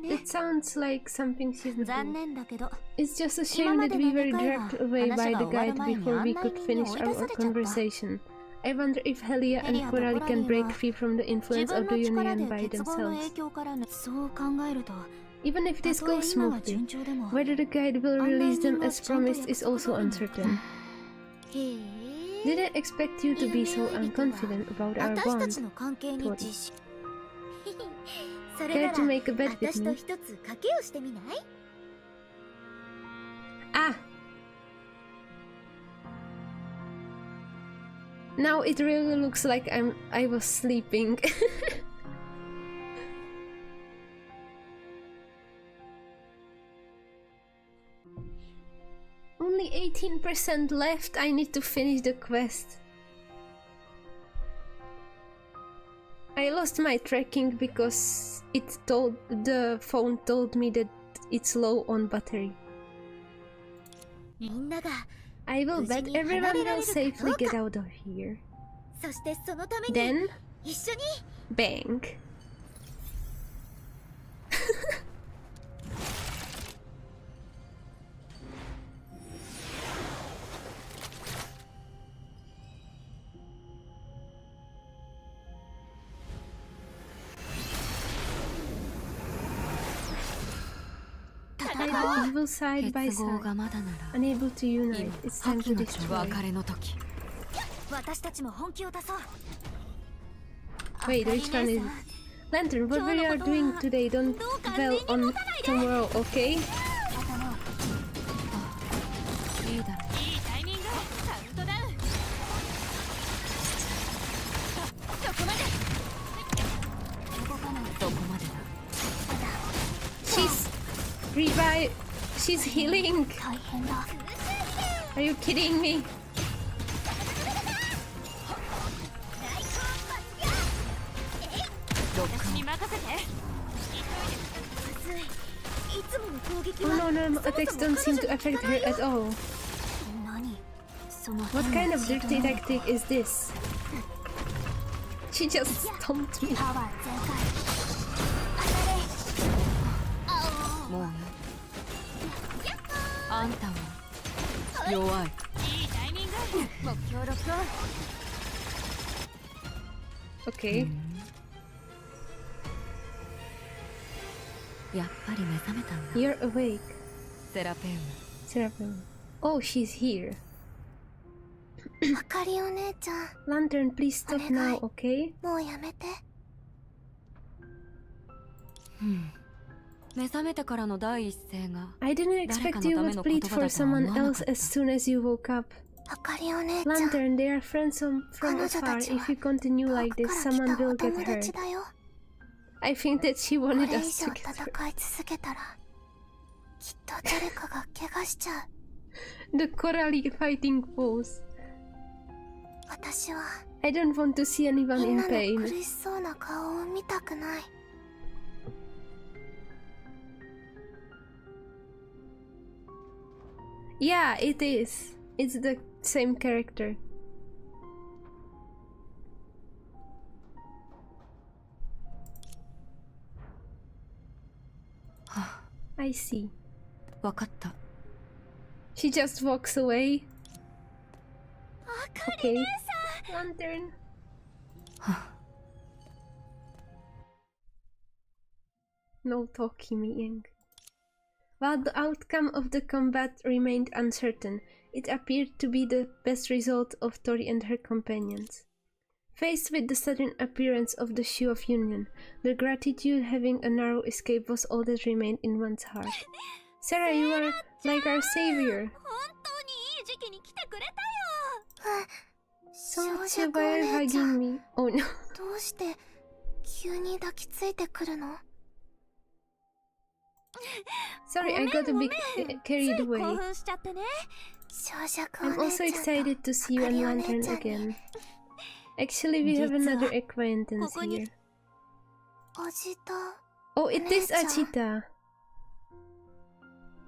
It sounds like something she would do. It's just a shame that we were dragged away by the guide before we could finish our conversation. I wonder if Helia and Coralie can break free from the influence of the Union by themselves. Even if this goes smoothly, whether the guide will release them as promised is also uncertain. Didn't expect you to be so unconfident about our bond, Tori. Care to make a bet with me? Ah! Now it really looks like I was sleeping. Only 18% left. I need to finish the quest. I lost my tracking because the phone told me that it's low on battery. I will bet everyone will safely get out of here. Then, bang. Evil side by side, unable to unite. It's time to destroy. Wait, which one is it? Lantern, what we are doing today, don't dwell on tomorrow, okay? Revive! She's healing! 大変だ。 Are you kidding me? 私に任せて。まずい。いつもの攻撃 Oh は no, normal attacks don't seem to affect her at all. 何？その What 変 kind な of 自 dirty 動 tactic is this? She just stomped me. パワー全開。当たれ。もうねあんたは弱い。いいタイミング。目標ロックオン。 Okay. やっぱり目覚めたんだ。 You're awake. セラペウム。 Seraphim. Oh, she's here. あかりお姉ちゃん、 Lantern, please stop now, okay? もうやめて。目覚めてからの第一声が I didn't expect you would plead for someone else as soon as you woke up. あかりお姉ちゃん、 Lantern, they are friends from afar. If you continue like this, 遠くから someone 来た will お get 友 hurt. 達だよ。 I think that she こ wanted れ以 us 上 to get hurt. 戦い続けたら、きっと誰かが怪我しちゃう。 The Coralie fighting pose. 私は I don't want to see anyone みん in なの pain. 苦しそうな顔を見たくない。 Yeah, it is. It's the same character. I see. わかった。 She just walks away. Okay. Lantern. No talking. While the outcome of the combat remained uncertain, it appeared to be the best result of Tori and her companions. Faced with the sudden appearance of the Shoe of Union, the gratitude having a narrow escape was all that remained in one's heart. Sera, you are like our savior. 本当にいい時期に来てくれたよ。 So 少 much 女 by お姉ちゃ hugging ん、 me. Oh no. どうして急に抱きついてくるの？ Sorry, I got a bit carried つい興 away. 奮しちゃってね。少女 I'm お also 姉ちゃん excited to see you and Lantern again. Actually, we have another acquaintance here. おじと Oh, it is Ajita.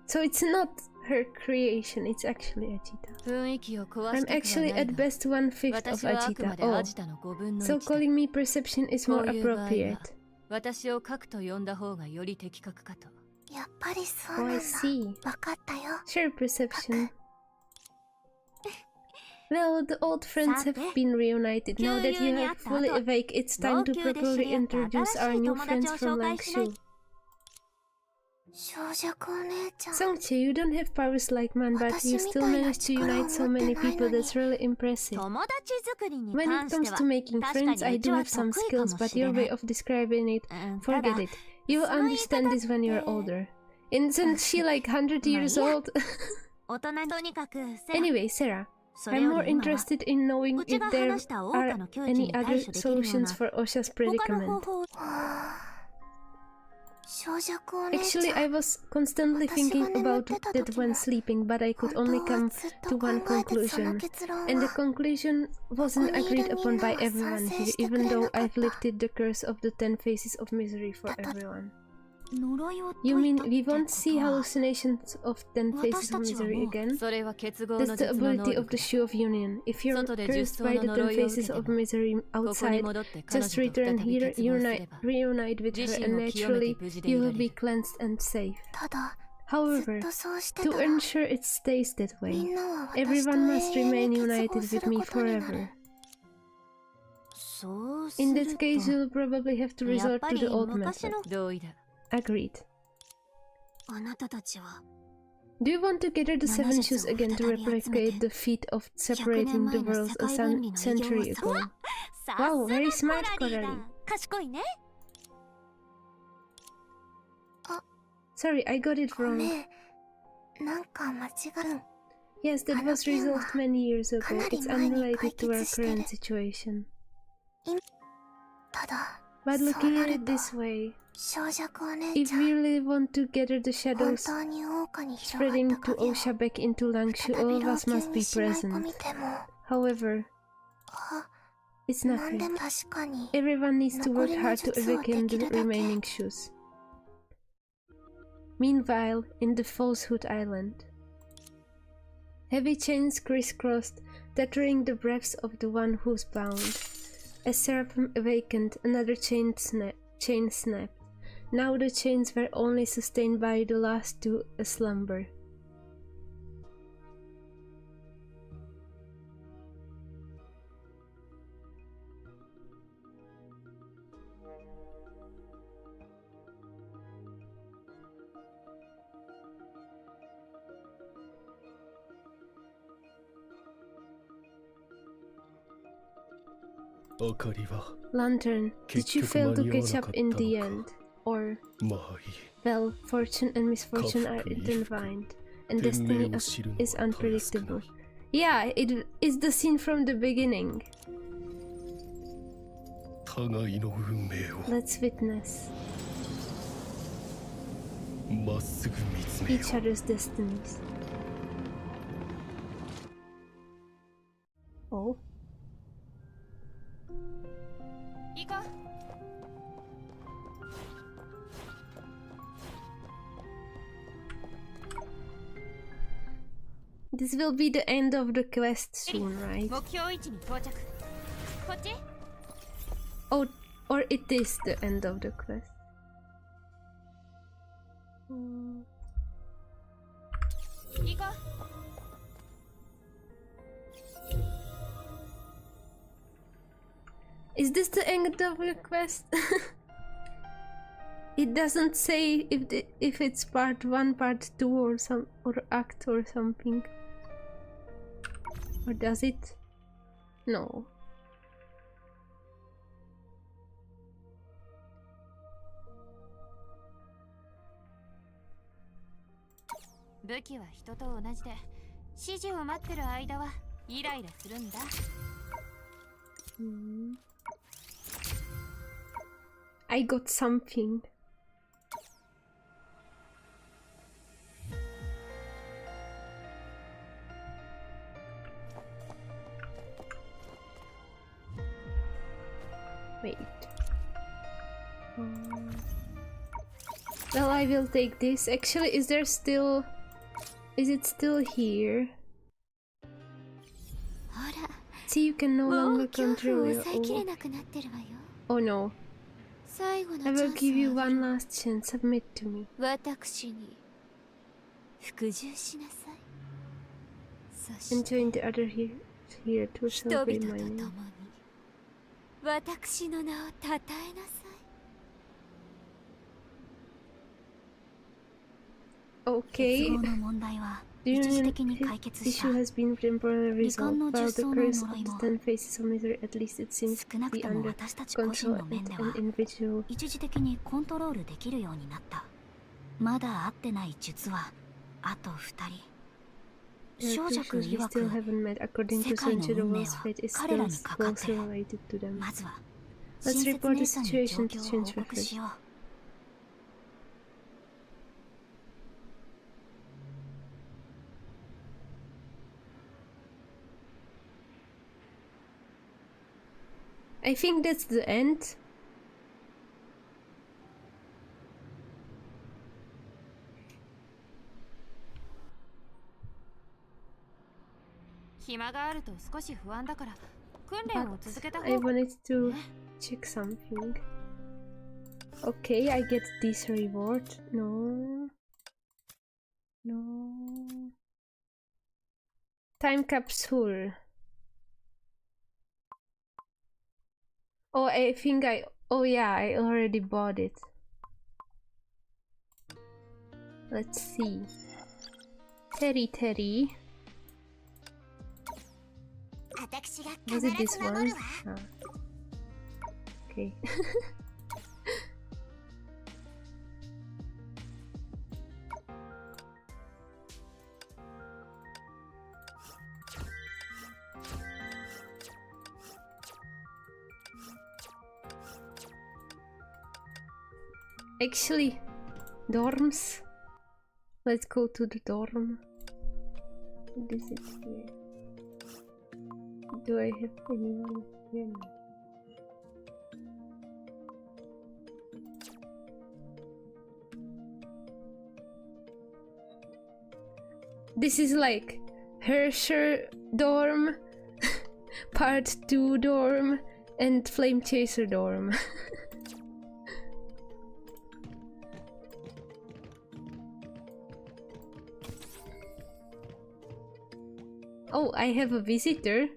So it's not her creation, it's actually Ajita. 雰囲気を壊 I'm したくは actually ない at が best 1/5 of 私はあくま Ajita. で Oh, アジタの5分の so 1だ。 calling me perception is more こういう場合は appropriate. 私を核と呼んだ方がより的確かと。やっぱりそう Oh, な I んだ。 see. わかったよ。 Sure, perception. Well, the old friends have been reunited. Now that you are fully awake, it's time to properly introduce our new friends from Langshu. 少女お姉ちゃん、 Songche, you don't have powers like man, but you still managed to unite so many people. That's really impressive. 友達作りに When 関 it して comes は to making 確かに friends, I うち do は have some 得意かも skills, but しれ your ない way of describing it, ただ forget it. You will その言い方 understand this when you're って older. Isn't she like 100 years old? 大人とにかくセラ Anyway, Sera, それ I'm よ more り今は interested in knowing うち if が there 話した桜 are 花の境地 any に対 other 処できるよう solutions な for Osha's 他の方 predicament. 法を少女お姉ち Actually, ゃ I ん、 was constantly thinking about that when sleeping, but I could 本 only 当は come ずっ to と考 one えてその conclusion. 結論 And the は conclusion wasn't agreed upon by everyone here, even though I've lifted the curse of the 10 faces of misery for everyone. 呪いを You 解い mean たっ we て won't こ see とは hallucinations of 10 faces of misery again? それは結合 That's の the 術の能 ability 力 of the Shoe of Union. If you're 外で cursed 10 by 層 the の 10 呪いを受 faces けて of も misery ここに outside, 戻って彼 just 女と再 return び here, 結合すれ unite, ば reunite with 自 her, 身 and を清めて naturally 無事で you いら will れ be る cleansed and safe. ただ、ず However, っとそうして to たら、 ensure it stays that み way, んなは私と everyone 永 must 遠 remain に結 united 合す with る me ことになる。 forever. そうす In る that と case, you'll probably have to やっ resort ぱ to り the old 昔 method. の同意だ。 Agreed. あなたたちは Do you want to gather the seven Nanajutsu shoes again to を再び集めて、 replicate the feat of 100 separating 年 the 前の worlds 世 a 界分離の偉業 century を ago? さすが Wow, very smart, コラリーだ Coralie. 賢いね。 Sorry, I got it ご wrong. めん。なんか間違う。 Yes, that was resolved many years ago. It's unrelated to our current situation. ただ、But looking at it this way, 小弱お姉 if ちゃん we really want to gather the 本 shadows 当に桜花に広が spreading った to 影を Osha back into 再 Langshu, び all of 老 us 朽 must に be しまい込 present. みても However, あ it's な not んで fair. も確かに Everyone needs to 残 work りの hard to 術を awaken でき the るだけ remaining shoes. Meanwhile, in the Falsehood Island, heavy chains crisscrossed, tethering the breaths of the one who's bound. As Seraphim awakened, another chain snapped. Now the chains were only sustained by the last two aslumber. Lantern, did you fail to catch up in the end? Or, well, fortune and misfortune are intertwined, and destiny is unpredictable. Yeah, it is the scene from the beginning. Let's witness each other's destinies. Oh. 行こう。 This will be the end of the quest soon, right? 目標位置に到着。こっち？ Oh, or it is the end of the quest. Iko. Is this the end of the quest? It doesn't say if it's part 1, part 2 or act or something. Or does it? No. I got something. Wait. Well, I will take this. Actually, is it still here? See, you can no longer control your own. Oh no. I will give you one last chance. Submit to me. And join the other here to celebrate my name. Okay. The union issue has been temporarily resolved. While the curse of the 10 faces of misery, at least it seems to be under control at an individual. 一時的にコントロールできるようになった。まだ会ってない術はあと2人。少弱曰く、世界の運命は彼らにかかってる。まずは、親切姉さんに状況を報告しよう。I think that's the end. But I wanted to check something. Okay, I get this reward. No. No. Time capsule. Oh, I think oh yeah, I already bought it. Let's see. Teddy. Was it this one? Ah. Okay. Actually, dorms. Let's go to the dorm. This is here. Do I have anyone here? This is like Hersher dorm, part 2 dorm, and Flame Chaser dorm. Oh, I have a visitor.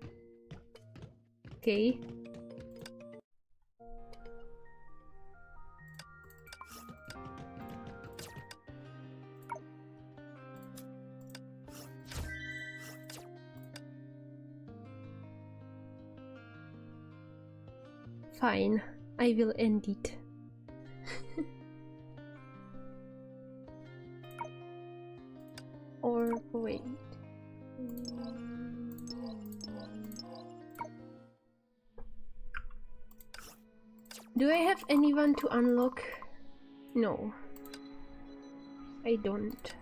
Okay. Fine, I will end it. Or wait. Do I have anyone to unlock? No. I don't.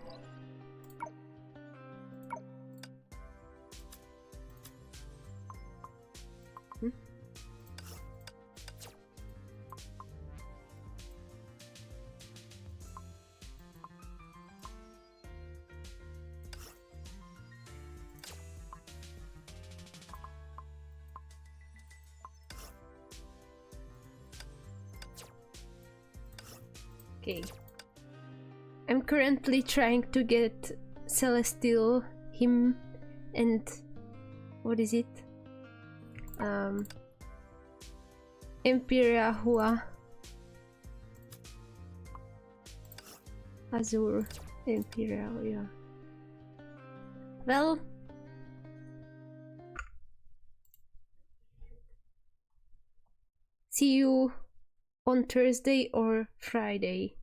Hmm? Okay. I'm currently trying to get Celestial, him, and what is it? Imperial Hua. Azure Imperial, yeah. Well, see you on Thursday or Friday.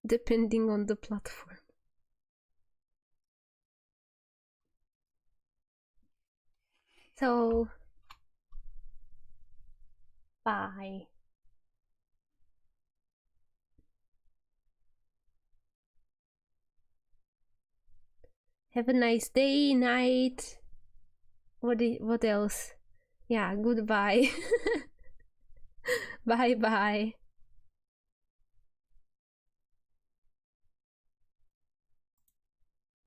Depending on the platform. So, bye. Have a nice day, night. What else? Yeah, goodbye. Bye bye.